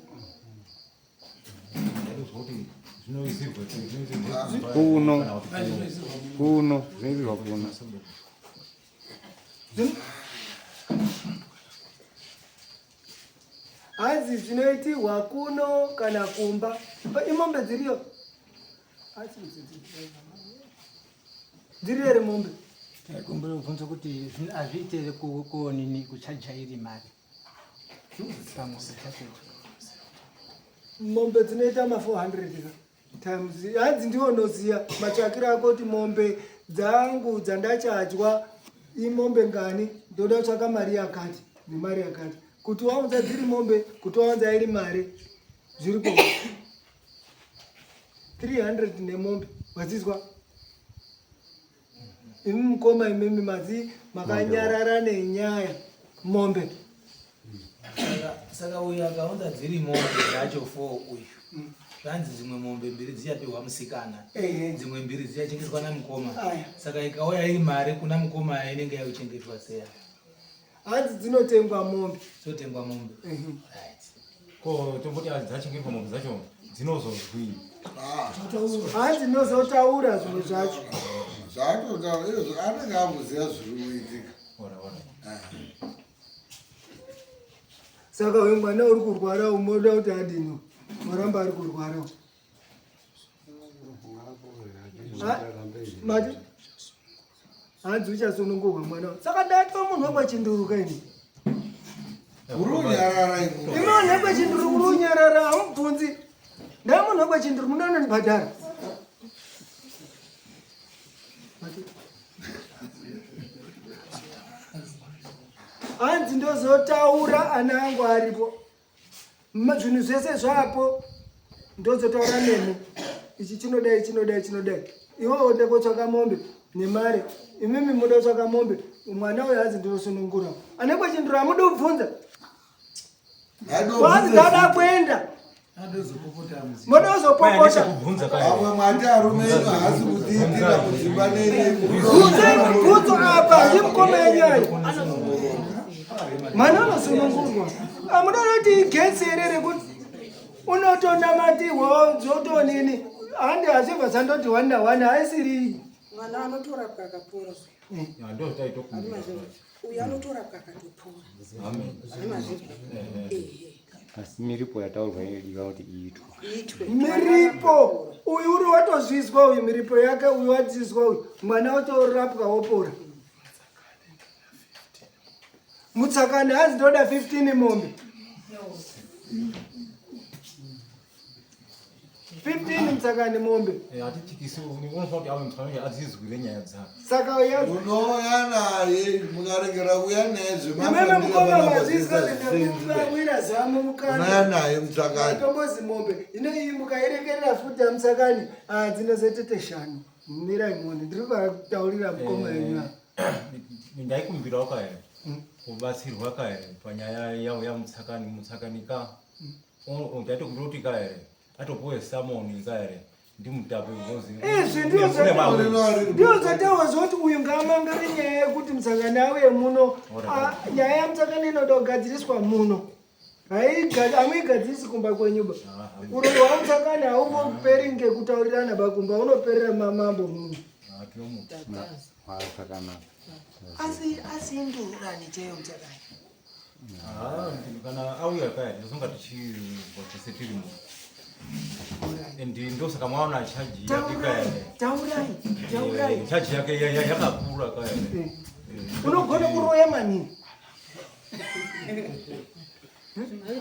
Kuno zvinozirwa kuno. Hanzi zvinoitirwa kuno kana kumba. Imombe dziriyo. Dziri here mombe? Kumbira kubvunza kuti hazviitere kuonini kuchajairi mari. Mombe dzinoita ma400 times. Hanzi ndiwo noziya matsvakiro ako kuti mombe dzangu dzandachadya imombe ngani ndoda kutsvaka mari yakati nemari yakati. Kuti waunza dziri mombe, kuti waunza iri mari zviripo 300 nemombe. Wadzizwa? Imi mukoma imimi madzi makanyarara nenyaya mombe. Saka uyu akaunza dziri mombe dzacho 4 uyu. Zvanzi dzimwe mombe mbiri dzichapiwa musikana. Dzimwe mbiri dzichachengetwa namukoma. Saka ikauya iri mari kuna mukoma inenge yauchengetwa seya. Hanzi dzinotengwa mombe. Dzotengwa mombe. Ko tomboti adzichengetwa mombe dzacho dzinozozwi. Hanzi nozotaura zvinhu zvacho. Zvaatotaura izvo anenge amboziva zviri kuitika. Saka uyu mwana uri kurwara umoda kuti adini? Waramba ari kurwara. Mati. Hanzi uchasununguka mwana. Saka dato munhu wakwachinduru kaini. Urunyarara ino. Imoni wakwachinduru urunyarara amubvunzi. Ndai munhu wakwachinduru munana nibhadhara. Hanzi ndozotaura ana angu aripo. Zvinhu zvese zvapo ndozotaura nemi. Ichi chinodai. Iwe ode kotsvaka mombe nemare. Imimi muda kutsvaka mombe. Mwana uyu hanzi ndinosunungura. Ane kwachindura muda kubvunza. Hanzi ndada kuenda. Moda uzopopota. Amwe mwati arume ino hasi kutiitira kudzimba nene. Bvunzo apa ndimukoma yenyayo. Mwana unosunungurwa. Amuda kuti igetsi here kuti unotonamatirwa zotonini. Handi hazvibva zandoti 1 haisiri. Mwana anotorapwa akapora. Ndio taitokumbira. Uyu anotorapwa akatopora. Amen. Asi miripo yataurwa inoda kuti iitwe. Miripo. Uyu uri watozvizwa uyu miripo yake uyu wadziswa uyu. Mwana otorapwa wopora. Mutsakani hanzi ndoda 15 mombe. 15 mutsakani mombe. Atitikisi unofoti awe mfano azizwire nyaya dzako. Saka uya unoya naye mukarengera uya nezve mama mukoma mazisa ndakuvira zamo mukana. Unoya naye mutsakani. Tombozi mombe. Ine iyi mukairekerera futi mutsakani. Dzinozetete shanu. Mira imoni ndiri kutaurira mukoma yenyu. Ndaikumbira wakae. Kubatsirwa kae panyaya ya mutsakani ka. Ungaita kuti kae. Atopoe samoni kae. Ndimutape ngozi. Ndio zatawa zoti uyu ngamangari nyaya yekuti mutsakani auye muno. Nyaya yamutsakani inoda kugadziriswa muno. Hamuigadzirisi kumba kwenyuba. Urongwa wamutsakani haungoperi ngekutaurirana pakumba, unoperera mamambo muno. Asi indurani cheyo mutsakani. Kana auya kae ndosonga tichiri mu. Ndo saka mwaona chaji yake kae. Taurai. Chaji yake yakakura kae. Unogona kuroya manini.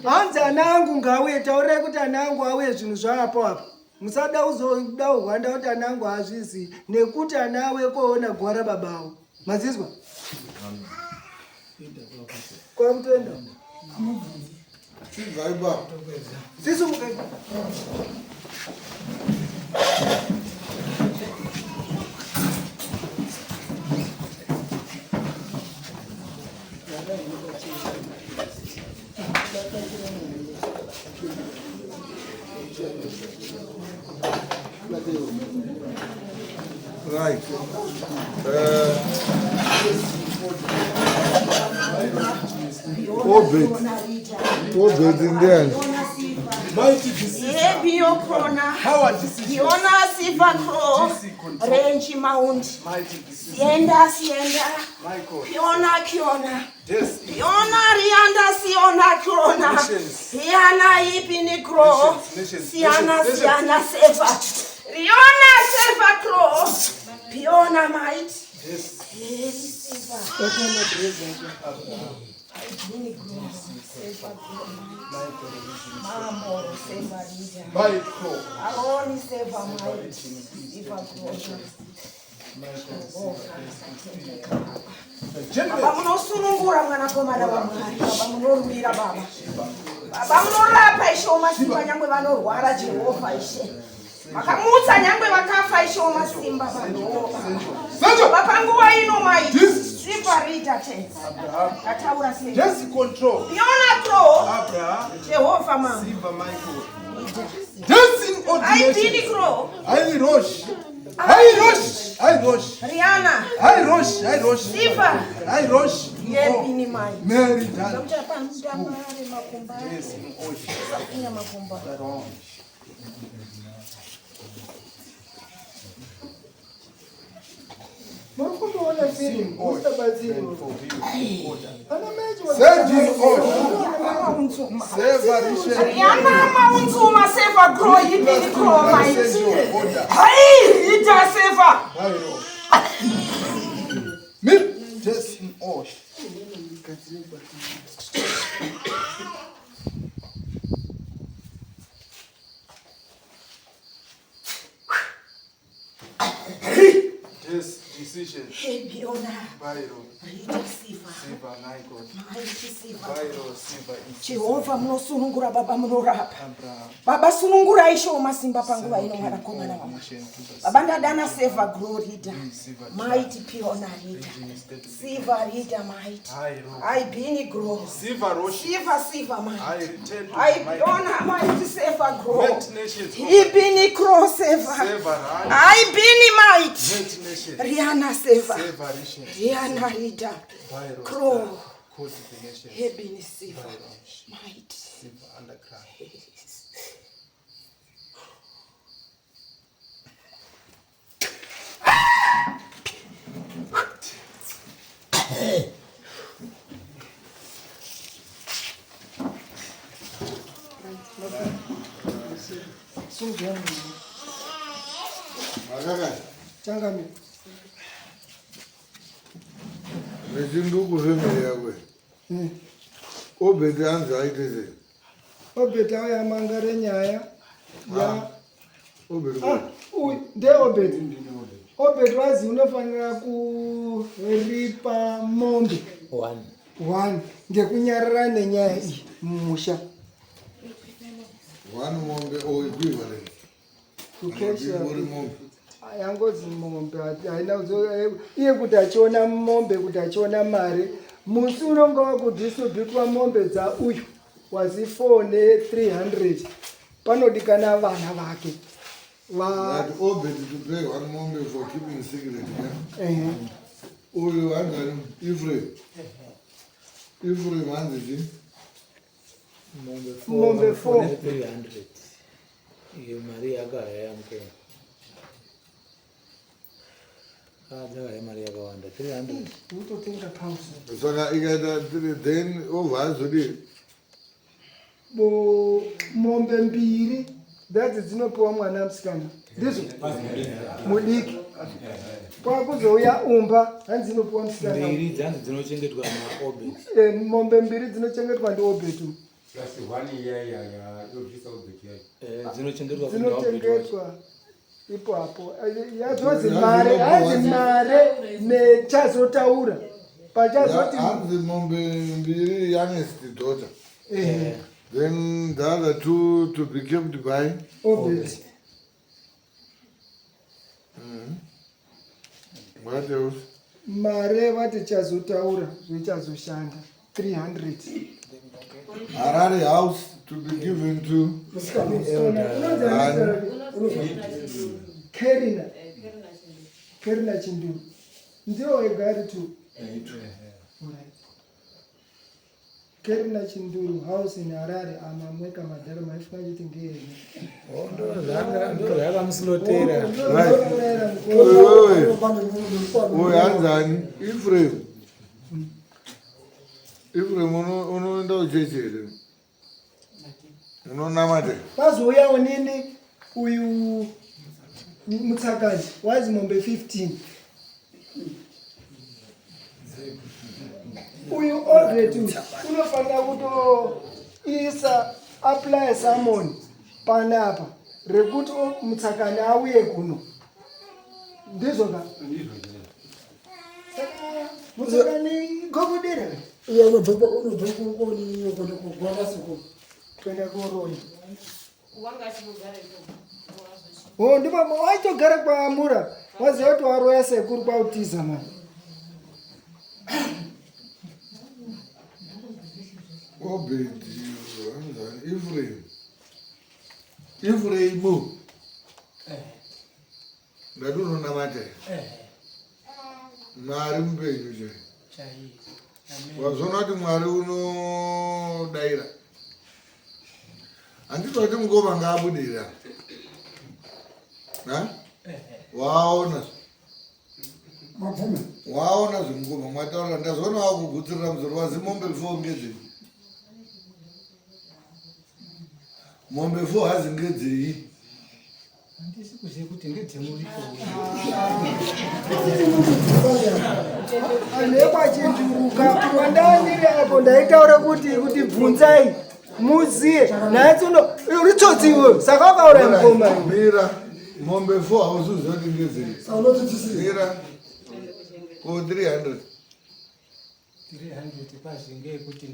Hanzi ana angu ngauye, taurai kuti ana angu auye zvinhu zvapo apa. Musada uzoda uhwanda kuti ana angu hazvizi nekuti ana auye koona gwara babawo. Mazizwa? Kwa mtenda. Singaiba. Sisi mukaiba. Right. Obed in there. Yona sifa kro range mount sienda Yona rianda siona krona Yana ipini kro Siana seva Riona seva kro Piona might Baba munosunungura mwana komana wamwari baba munorwira baba munorapa ishe wamasimba nyangwe vanorwara Jehovha ishe makamutsa nyangwe vakafa ishe wamasimba baba panguva ino maiti siparita tense ataura sei Yona kro Jehovha mama I did grow. I Rosh. Rihanna. I Rosh. Siva. I Rosh. Yepini mai. Mary. Yes. Muri kutoona Seva grow yipini grow mighty. Hey, ita seva. Just in osh. This decision. Jehovah munosunungura baba munorapa. Baba sunungura isho masimba panguva ino mwana komana mama. Baba ndadana seva glory da. Mighty piona rita. Siva rita mighty. I bini grow. Siva man. I piona mighty seva grow. I bini grow seva. I bini mighty. Rihanna seva. Rihanna rita. Grow. Hebini siva. Mighty. Siva underground. Changami. Mejinduku veme yawe. Obedi anza iteze. Obedi ya mangare nyaya. Ya. Obedi. Nde obedi. Obedi wazi unofanira kuripa mombe. One. Ngekunyarara nenyaya iyi mumusha. One mombe or equivalent. Kukesha. Yangozi mombe haina iye kuti achiona mombe kuti achiona mari musi unonga wakudhistribhutwa mombe dza uyu wazi 4 ne300 panodikana vana vake that obedi to pay one mombe for keeping secret, yeah? Uyu angani Ifre manzi mombe 4 300 iyo mari yakaya mke mari yakawanda 300 utotenga 1000 saka ikaita then ovazodi bo mombe mbiri dzadzi dzinopiwa mwana musikana ndizvo mudiki kwakuzouya umba hanzi inopiwa musikana mbiri dzanzi dzinochengetwa naobet mombe mbiri dzinochengetwa ndiobetu dzinochengetwa ipapo yazozi mare nechazotaura pachazoti hanzi mombe mbiri youngest daughter. Then the other two to be kept by obet. What else? Mare vati chazotaura zvichazoshanda 300. Harare house to be given to Kerina Chindu. Ndio egari tu. Kerina Chinduru house in Harare amamweka madhara maifuna chiti ngeye. Ndo yakamslotera. Oy anzani Ifrem unoenda uchechere unonamate pazouya unini uyu mutsakani wazi mombe 15 uyu already unofanira kutoisa apply salmon panapa rekuti mutsakani auye kuno ndizvo ka mutsakani kokudira iye unobva kukoni kugwanga siku kwenda koroni Wanga ndipo waitogara kwaamura waziva kuti waroya sekuru kwautiza mani Obedi Ifremu ndatunonamate Mwari mupenyu je wazona kuti Mwari unodaira handitoti mungoma ngaabudira waona waona zvemukoma mwataura ndazoona wakugutsirira muzoro wazi mombe 4 ngedzei mombe 4 hazi ngedzei handisi kuziva kuti ngedzemuripo anepachinduruka wandandiri apo ndaitaura kuti bvunzai muziye naitsuno ritsodziwe saka wakaura mukoma mira mombe 4 hausuziva kuti ngedzei mira ko 300 pazvinge yekuti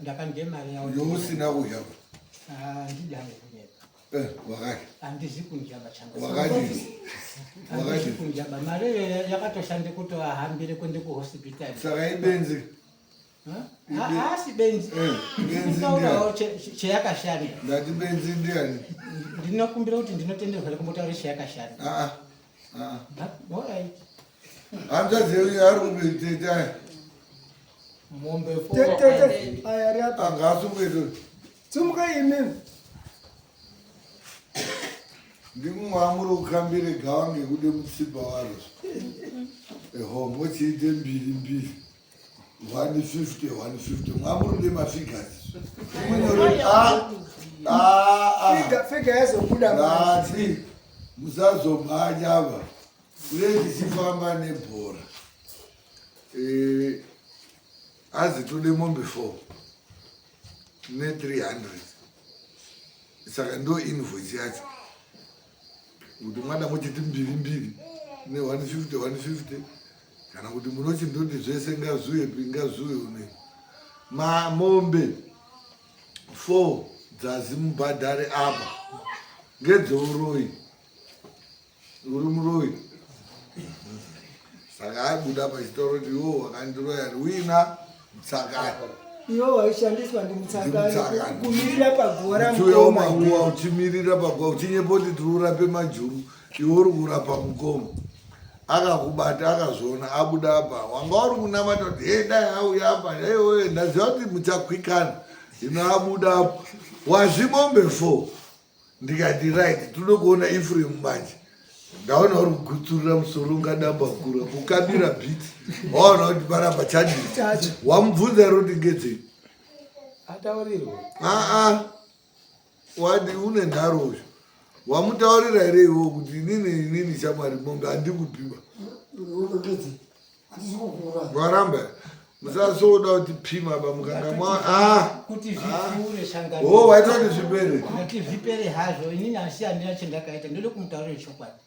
ndakange mari yawo yousina kujava ndidange kunyepa wakati handizi kunjaba wakati kunjaba mari yakatoshande kutoahambire kwende kuhospitali saka ibenzi asi benzi taurawo cheyakashanda ndati benzi ndiani ndinokumbira kuti ndinotenderwa kumbotaura cheyakashanda alright hanzazeyo ari kubeiteta mombe angasumbeto tsumuka imini ndimumwamuri ukambire gawa ngekude mutsipa waro eho mochiite mbiri 150 mwamuri nde mafigasi figa yazobuda ati musazomhanyava kune ndichifamba nebhora azi tode mombe 4 ne300 saka ndo invoice yacho kuti mwada muchiti mbiri ne150 kana kuti munochindoti zvese ngazuwe une mamombe 4 dzazimubhadhare apa ngedzeuroyi uri muroyi saka abuda pachitoro kuti iwo wakandiroya wina mutsakani iwo waishandiswa ndimutsakani kumirira pagora mukoma uchimirira pagora uchinyepoti tiri urape majuru iwe uri kurapa mukoma akakubata akazviona abuda apa wanga uri kunamata kuti dai auya apa ndaziva kuti muchakwikana ino abuda apa wazvimombe 4 ndikati right tinoda kuona Ephraim manje ndaona uri kugutsurira musoro ungadambagura kukabira bhiti waona kuti paramba chadii wamubvunza roti ngedzei ataurirwa wadi une nharozvo wamutaurira here iwo kuti inini shamwari mombe handikupima waramba musasoda kuti pima pamukanga waita kuti zvipere hazvo inini hasi handina chendakaita ndode kumutaurira chokwadi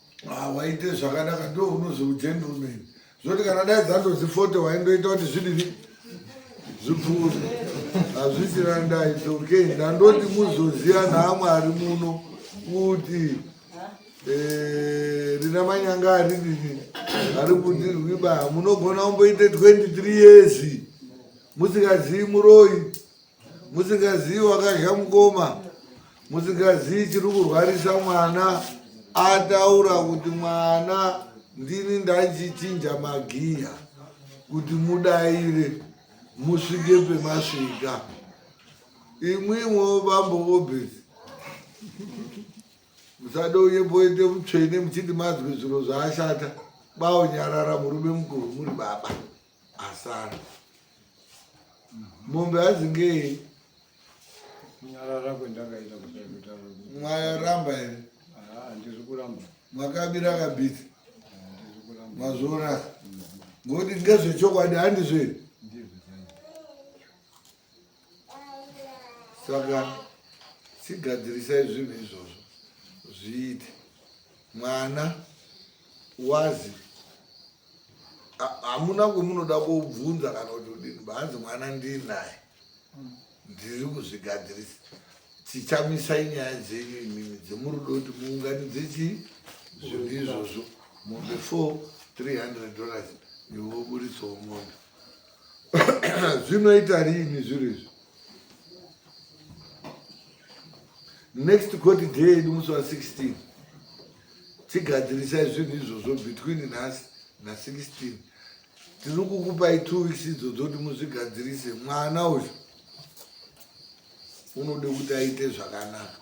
waite zvakanaka ndo unozougentlemain zvoti kana dai dzandozifote waindoita kuti zvidii zvipfuure hazvisina ndai okay ndandoti muzoziya naamwari muno kuti rina manyanga aridini ari kutirwiba munogona kumboite 23 years musingazii muroyi musingazii wakazha mukoma musingazii chiri kurwarisa mwana ataura kuti mwana ndini ndachichinja magiya kuti mudaire musvike pemasvika imwimwo vamboobhesi musada unyemboite mutsvene muchiti mazwe zviro zvaashata baonyarara murume mukuru muri baba asara mombe hazingei mwayaramba here mwakabira kabhiti mazvona ngokuti ngezvechokwadi handizveri saka chigadzirisai zvinhu izvozvo zviite mwana wazi hamuna kwemunoda kubvunza kana kuti udini bahanzi mwana ndiinaye ndiri kuzvigadzirisa tichamisai nyaya dzenyu imimi dzemurudo kuti muunganidze chii zvinhu izvozvo mombe 4 $300 iwe uburitsawo mombe zvinoita riini zviro izvi next court day musi wa16 tigadzirisai zvinhu izvozvo between nhasi na16 tiri kukupai 2 weeks idzodzo kuti muzvigadzirise mwana uyu unode kuti aite zvakanaka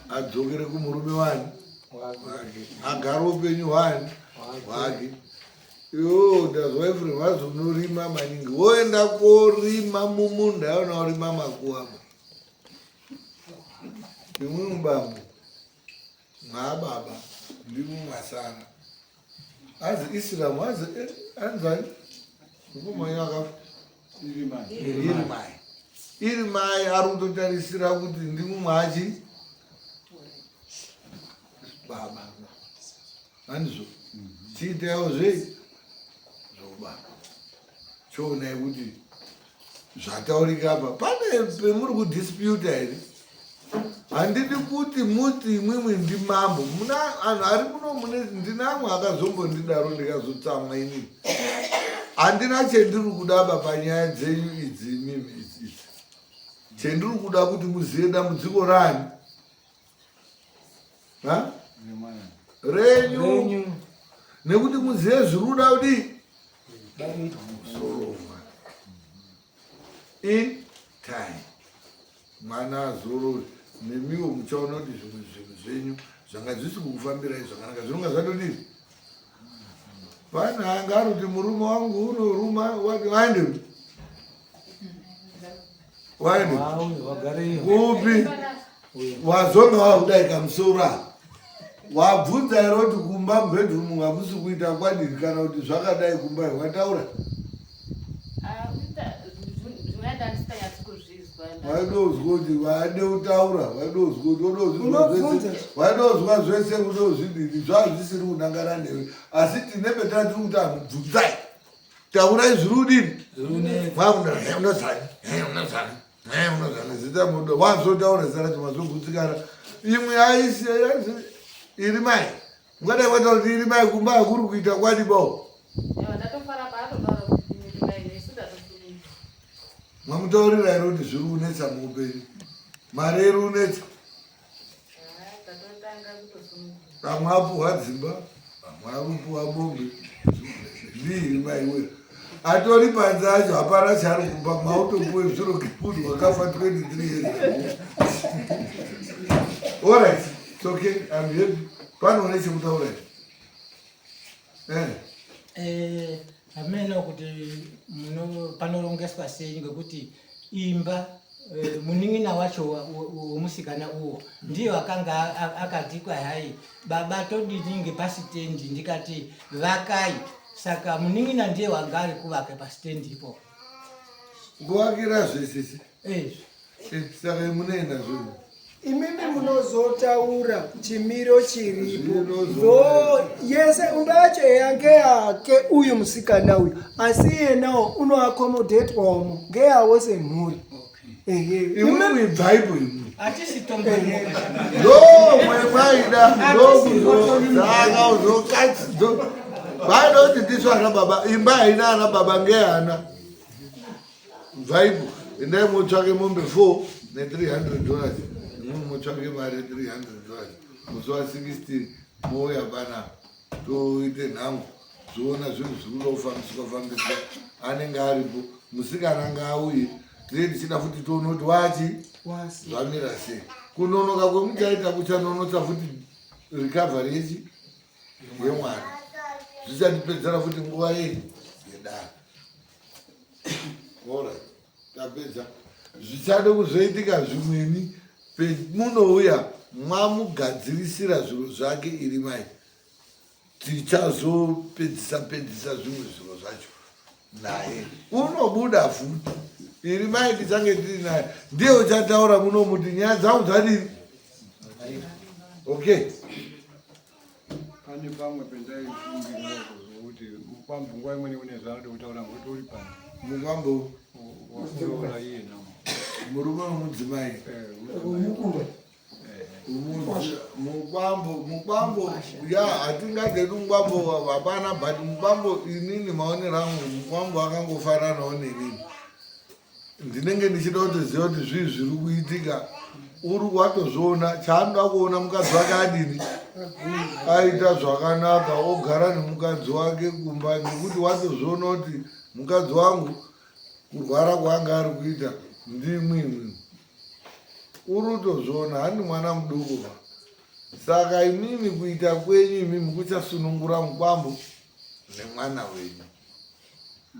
adzokere kumurume wani agare upenyu hwani wake. Yo, ndazwaifure vazonorima maningi. Woenda korima mumunda yaona urima makuwako. Imwe mubambo mwababa ndimwe mwasana. Azi Islam azi anzani ngumanya akafa iri mai ari kutotarisira kuti ndimwe mwachi baba anizvo chiitawo zvobaba choonai kuti zvataurika apa pane pemuri kudisputa here. Handidi kuti muti imwimwi ndimambo. Muna anhu ari muno ndinamwe akazombondidaro ndikazotsamwa inini. Handina chendiri kudaba panyaya dzenyu idzi mimi idzi. Chendiri kuda kuti muzive dambudziko rani. Renyu. Nekuti muzive zviruda kudi in time. Mwana azorori. Nemiwo muchaona kuti zvimwe zvinhu zvenyu zvanga zvisi kukufambirai zvakanaka zvinonga zvatodii. Pane anga ari kuti murume wangu unoruma waende kupi wazonga wakudaika musora wabvunza ere kuti kumba mubhedhumu hamusi kuita kwadini kana kuti zvakadai kumba wataura waidozwa kuti waide kutaura waidozwa zvese kudozvidini zvazvisiri kunangana newe asi tine petati kuti anhu bvunzai taurai zviri kudini unozani zita mudo wazotaura zita racho mazobvunzikana imwe aisi iri mai ungadai wataura kuti iri mai kumba hakuri kuita kwadibawo mamutaurira iro kuti zviri kunetsa muupenyu mari iri kunetsa pamwe apuhwa dzimba pamwe arupuhwa bombe ndii maiwe atori panze acho hapana chaari kupa mautopuwe zviro kemunhu wakafa 23 years. Alright, it's okay, I'm here. Pano nechekutaura hamena kuti panorongeswa sei ngekuti imba muning'ina wacho womusikana uwo ndiyo akanga akatikwa hai baba todini ngepasitendi ndikati vakai saka muning'ina ndiye wanga ari kuvaka pasitendi ipo kuvakira zvesese saka munoenda zvinhu imimi munozotaura chimiro chiripo ndo yese umbacho yange yake uyu musikana uyu asi yenawo unoakomodetwamo ngeyawo semhuri imwe bhaibo imwe mwemaida ndokuzozaka uzokatsi vaida kuti ndiswa ana baba imba haina ana baba ngeana bhaibo endai motsvake mombe 4 ne$300 motsvake mari $300 musi wa 16 mouya pana toite nhango zoona zvinhu zvirikufambiswa anenge aripo musikana ngaauye tiri tichida futi toonoti wachi zvamira sei kunonoka kwemuchaita kuchanonotsa futi recovery yechi yemwana zvichatipedzera futi nguva yei yedara ora tapedza zvichade kuzoitika zvimweni pemunouya mwamugadzirisira zviro zvake iri mai tichazopedzisa zvimwe zviro zvacho naye unobuda futi iri mai tichange tiri naye ndiye uchataura munomuti nyaya dzangu dzadini okay pane pamwe pendaifungirozo zokuti mukwambo nguva imweni une zvaade kutaura ngokuti uri pano mukwambo wakuroora iye namo murume wemudzimai mukwambo ya hatingatetu mukwambo hapana but mukwambo inini maonerangu mukwambo akangofananawo nenini ndinenge ndichida kutoziva kuti zvii zviri kuitika uri watozviona chaanoda kuona mukadzi wake adini aita zvakanaka ogara nemukadzi wake kumba nekuti watozviona kuti mukadzi wangu kurwara kwaanga ari kuita ndimwimwi uri kutozviona handi mwana muduku Saka imimi kuita kwenyu imimi kuchasunungura mukwambo nemwana wenyu.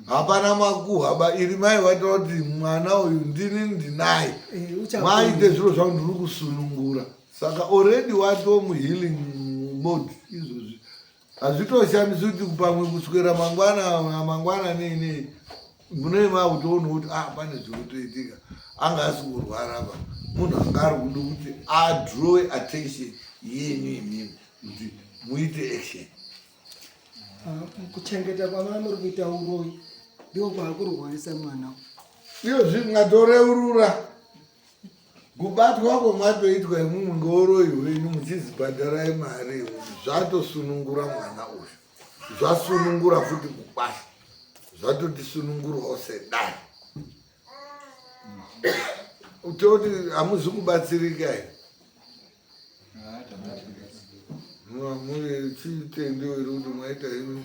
Hapana makuhaba iri mai vatoti mwana uyu ndini ndinaye. Maite zviro zvangu ndiri kusunungura. Saka already wato muhealing mode izvozvi. Hazvitoshandisi kuti pamwe kuswera mangwana nei mune makutoona kuti pane zviri kutoitika. Anga asi kurwara pa. Munhu anga ari kuda kuti adraw attention yenyu imimi kuti muite action. Kuchengeta kwamai muri kuita uroyi ndiko kwakurwarisa mwana. Iyo zvingatorerura kubatwa kwamatoitwa imumwe ngeuroyi hwenyu muchizibhadharai mari zvatosunungura mwana uyu. Zvasunungura futi kukwasha. Zvatotisunungurawo sedare. Utoti hamuzi kubatsirika here. Muri chitendewo iri kuti mwaita ino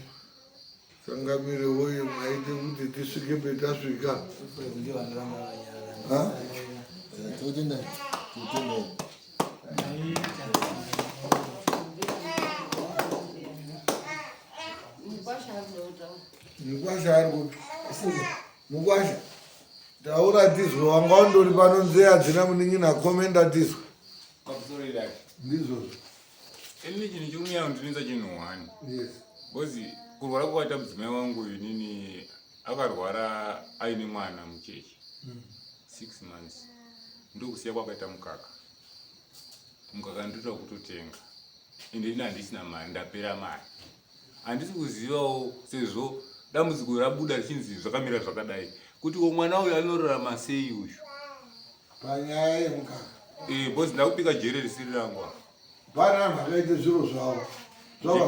sangamire woye mwaite kuti tisvike petasvika. Mukwasha ari kuti mukwasha taura tizwe wanga undori pano nzee hadzina munin'ina komenda tizwe ndizvozvo. Ini chinhu chikunyanya kundinetsa chinhu one. Because kurwara kwakaita mudzimai wangu inini akarwara aine mwana mucheche 6 months. Ndokusiya kwakaita mukaka. Mukaka ndoda kutotenga. Ende ini handisina mari, ndapera mari. Handisi kuzivawo sezvo dambudziko rabuda richinzi zvakamira zvakadai. Kuti mwana uyu anorarama sei uyu? Panyaya yemukaka. Because ndakupika jere risiri rangu. Pane anhu akaite zviro zvavo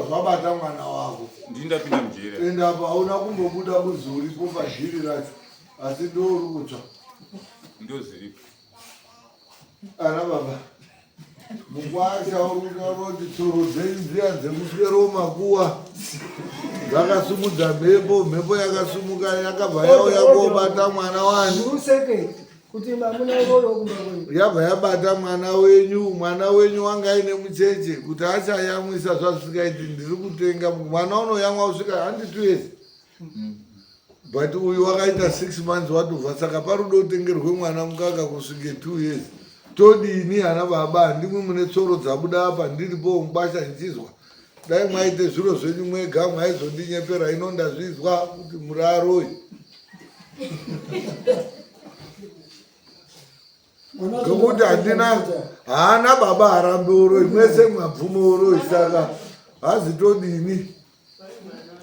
zvabata mwana wako. Ndini ndapinda mujere. Ende apa hauna kumbobuda kuzi uripo pazhiri racho asi ndouri kutsva. Ndozviripo. Ana baba mukwasha uri kutaura kuti tsoro dzenyu dziya dzekuswero makuwa dzakasumudza mhepo yakasumuka yakabva yauya kobata mwana wani. Kuti mamuna iroyo kumbe yabva yabata mwana wenyu wanga aine mucheche kuti achayamwisa zvazvisingaiti ndiri kutenga mwana unoyamwa kusvika handiti yese. But uyu wakaita 6 months watobva saka parudo utengerwe mwana mukaka kusvike 2 years. Todini hana baba handimwe mune tsoro dzabuda apa ndiripo mukwasha ndichizwa. Dai mwaite zviro zvenyu mwega mwaizondinyepera ino ndazvizwa kuti muraroyi. Ngokuti haana baba harambe uroyi mwese mwabvuma uroyi saka hazitodini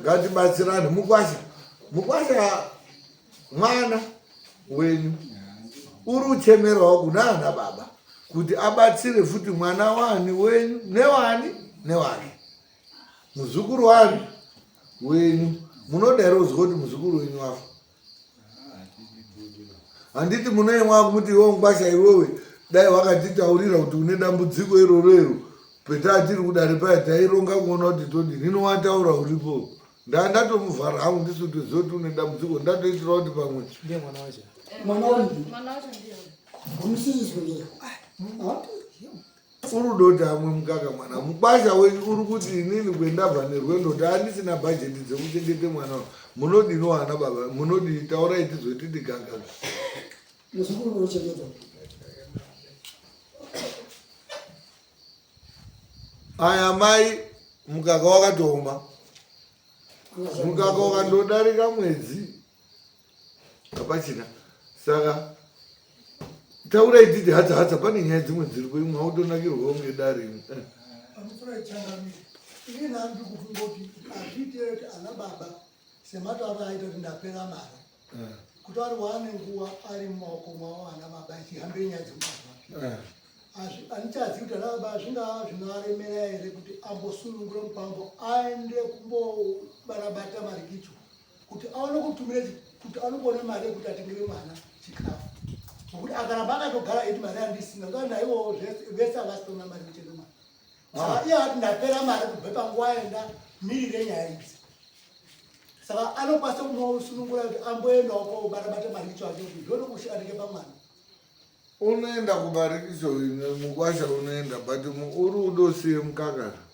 ngatibatsirane. Mukwasha mwana wenyu uri uchemerawo kuna ana baba kuti abatsire futi mwana wani wenyu newani muzukuru wani wenyu. Munodairo uzwa kuti muzukuru wenyu wafa. Handiti munoimwa kuti iwe mukwasha iwewe dai wakatitaurira kuti une dambudziko irorero petatiri kudare paya taironga kuona kuti todi nino wataura uripo ndatomuvhara hangu ndisu toziva kuti une dambudziko ndatoitira kuti pamwe ndiye mwana wacho. Mwana wacho ndiye. Umusizizwe. Urudo kuti amwe mukaka mwana mukwasha wenyu uri kuti inini kwendabva nerwendo kuti handisina bhajeti dzekuchengete mwana wangu. Munodino hana baba munodi taurai tizotiti gagaga. Muzukuru unochengeta. Aya mai mukaka wakatooma. Mukaka wakandodarika mwedzi hapachina. Saka taurai titi hatsa pane nyaya dzimwe dziripo imwe hautonakirwawo ngedare imwe. Amufura changamira. Ini nandi kufunga kuti azviite kuti ana baba semataura aita kuti ndapera mari. Kuti ari wane nguva ari mumaoko mwawo ana baba achihambe nyaya dzemazwa. Handichazivi kuti ana baba zvingaremera here kuti ambosunungura mupango aende kumbobarabata marikicho kuti aone kutumira kuti anokuona mari yekuti atengere mwana chikafu. Nokuti akaramba akatogara eiti mari handisina nganaiwo vese havasitona mari kutenga mari. Saka iye ati ndapera mari kubve panguva enda mirire nyaya idzi. Saka anokwanisa kunosunungura kuti amboendawo kobarabata marikicho acho kuti zvono kushandike pamwana. unoenda kumarikisho mukwasha unoenda but uri udosiye mukakara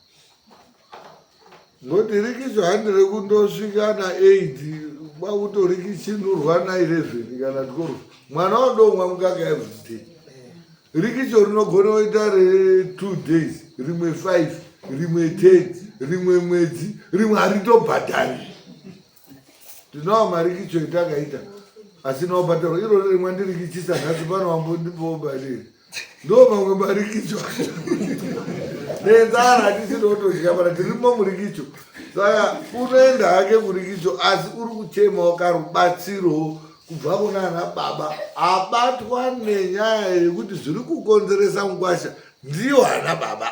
ngoti rikisho handire kundosvika na8 kwakutorikichinurwa na11 kana 12 mwana wadomwa mukaka everyday rikisho rinogona kuita re2 days rimwe 5 rimwe 10 rimwe mwedzi rimwe haritobhadhari tinowa marikicho itakaita asina wabhadharwa iro rimwe ndirikishisa nhasi pano wambondibobadiri ndo mamwe marikicho nenzara hatisinootosvika pana tirimo murikicho saka unoenda hake murikicho asi uri kuchemawo karubatsiro kubva kunana baba abatwa nenyaya yekuti zviri kukonzeresa mugwasha ndiyo hana baba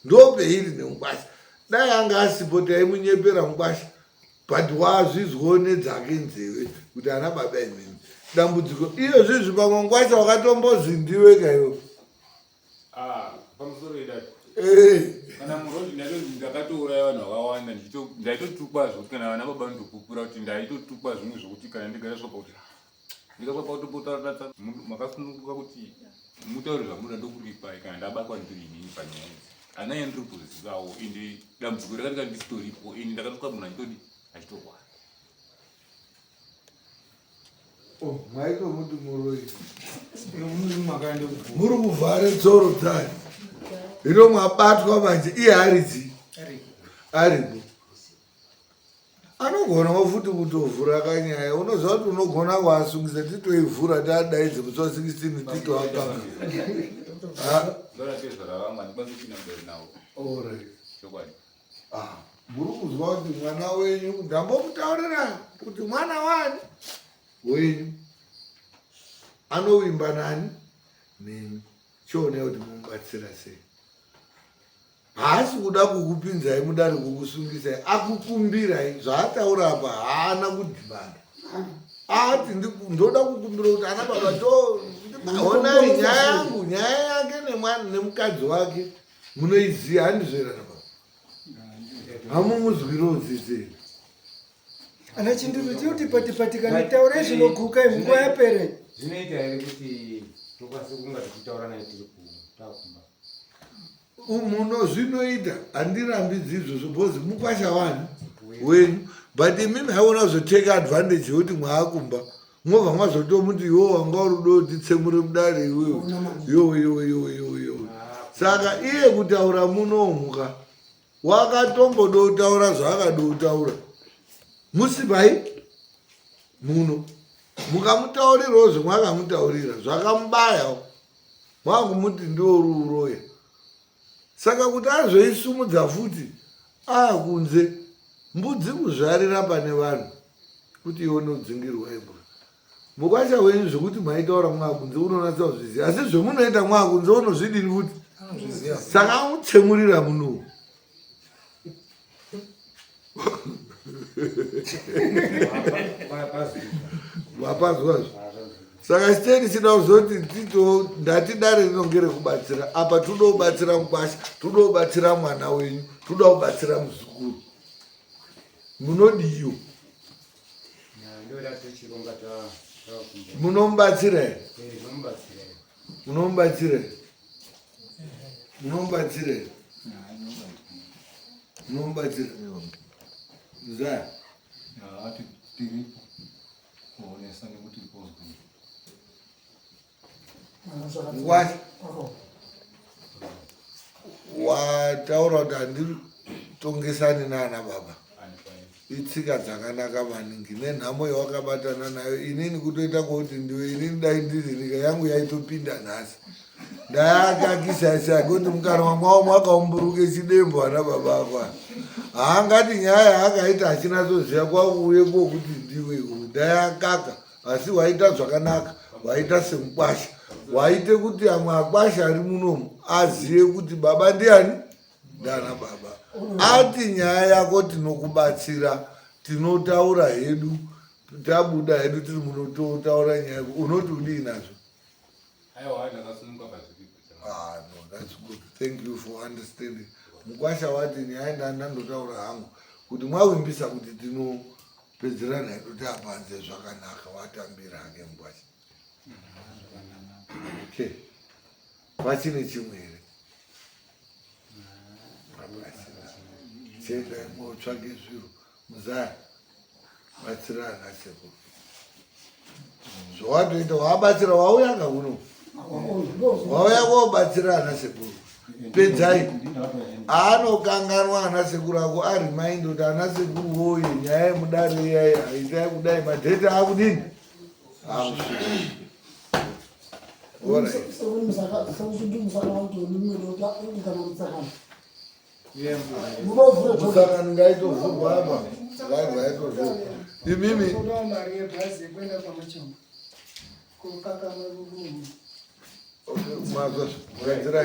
ndo peiri nemugwasha dai anga asipo taimunyepera mugwasha but wazvizwo nedzake nzeve kuti hana baba imweni dambudziko iyo zvizvi pamwe mugwasha wakatombozindiwe kaiwo pamusoro edati kana murodi ndakatouraya vanhu vakawanda ndaitotukwa zvokuti kana vana baba ndokupura kuti ndaitotukwa zvimwe zvokuti kana ndigaresvapa kuti ndikakapa kutopota makasununguka kuti mutauri zvamuda ndokuripai kana ndabatwa ndirini panyaya idzi hana yandiri kuzivawo ende dambudziko rakatika ndisitoripo ende ndakatoka munhu achitodi achitorwara maitomuti muroi muri kuvhare tsoro dzani ino mwabatwa manje iye haridzi aripo anogonawo futi kutovhura kanyaya unoziva kuti unogona kuasungisa titoivhura tadaidze musi wa 16 titoakanga muri kuzwa kuti mwana wenyu ndambomutaurira kuti mwana wani wenyu anovimba nani nemi chionai kuti mumubatsira sei haasi kuda kukupinzai mudare kukusungisai akukumbirai zvaataura apa haana kudhibana ati ndoda kukumbira kuti ana baba onai nyaya yangu nyaya yake nemukadzi wake munoiziya handizvoerana baba hamumuzwirodzisei ana chinduru kuti patipatikana taure zvinoguka nguva yapere zvinoita here kuti tokwanisa kunga tichitaura naye tiri kutakumba muno zvinoita handirambidzii izvozvo bhozi mukwasha wani wenyu but imimi haona zoteka advantage yekuti mwaakumba mwobva mwazotomuti iwo wanga urudo nditsemure mudare iweyo saka iye kutaura munomuka wakatombodotaura zvaakadotaura musibai muno mukamutaurirawo zvamwakamutaurira zvakamubaya mwakumuti ndoruuroya saka kuti azoisumudza futi kunze mbudzi kuzvarira pane vanhu kuti ione kudzingirwa ibwa mukwasha wenyu zvokuti maitaura mwakunze unonatsa kuzviziva asi zvemunoita mwakunze unozvidini futi saka amutsemurira muno wapazwazvo saka chiteni chida kuzoti tito ndatidare rinonge rekubatsira apa toda kubatsira mukwasha toda kubatsira mwana wenyu toda kubatsira muzukuru munodiyo munomubatsira here munomubatsira here munomubatsira here munomubatsira zaya ati tiripo kuonesa nekuti pozwi ngwani wataura kuti handitongesani nana baba itsika dzakanaka maningi nenhamo yawakabatana nayo inini kutoita kuti ndiwe inini dai ndiri nyika yangu yaitopinda nhasi ndayakakisa kuti mukanwa mwawo mwakaumburuke chidembo ana baba akwana haangati nyaya akaita achinatsoziva kwakuuye kokuti ndiwe ndayakaka asi waita zvakanaka waita semukwasha waite kuti amwe akwasha ari munomu azive kuti baba ndiani ndana baba ati nyaya yako tinokubatsira tinotaura hedu tabuda hedu tiri munototaura nyaya yako unoti udii nazvo no, that's good. Thank you for understanding. Mukwasha wati nyaya ndandotaura hangu kuti mwavimbisa kuti tinopedzerana hedu tapanze zvakanaka watambira hake mukwasha Okay. Pachine chimwe here. Chenda motsvake zviro muzaya batsirana sekuru. Zvawatoita wabatsira wauya ngakuno. Wauya kobatsirana sekuru. Pedzai anokanganwa ana sekuru ako arimaindi kuti ana sekuru woye nyaya yemudare iyai aitai kudai madheta akudini musangano ngaitovhurwa apa ngaitovhurwa imimi mari yebhazi yekuenda kwamachamba kokakama mazvo muradzira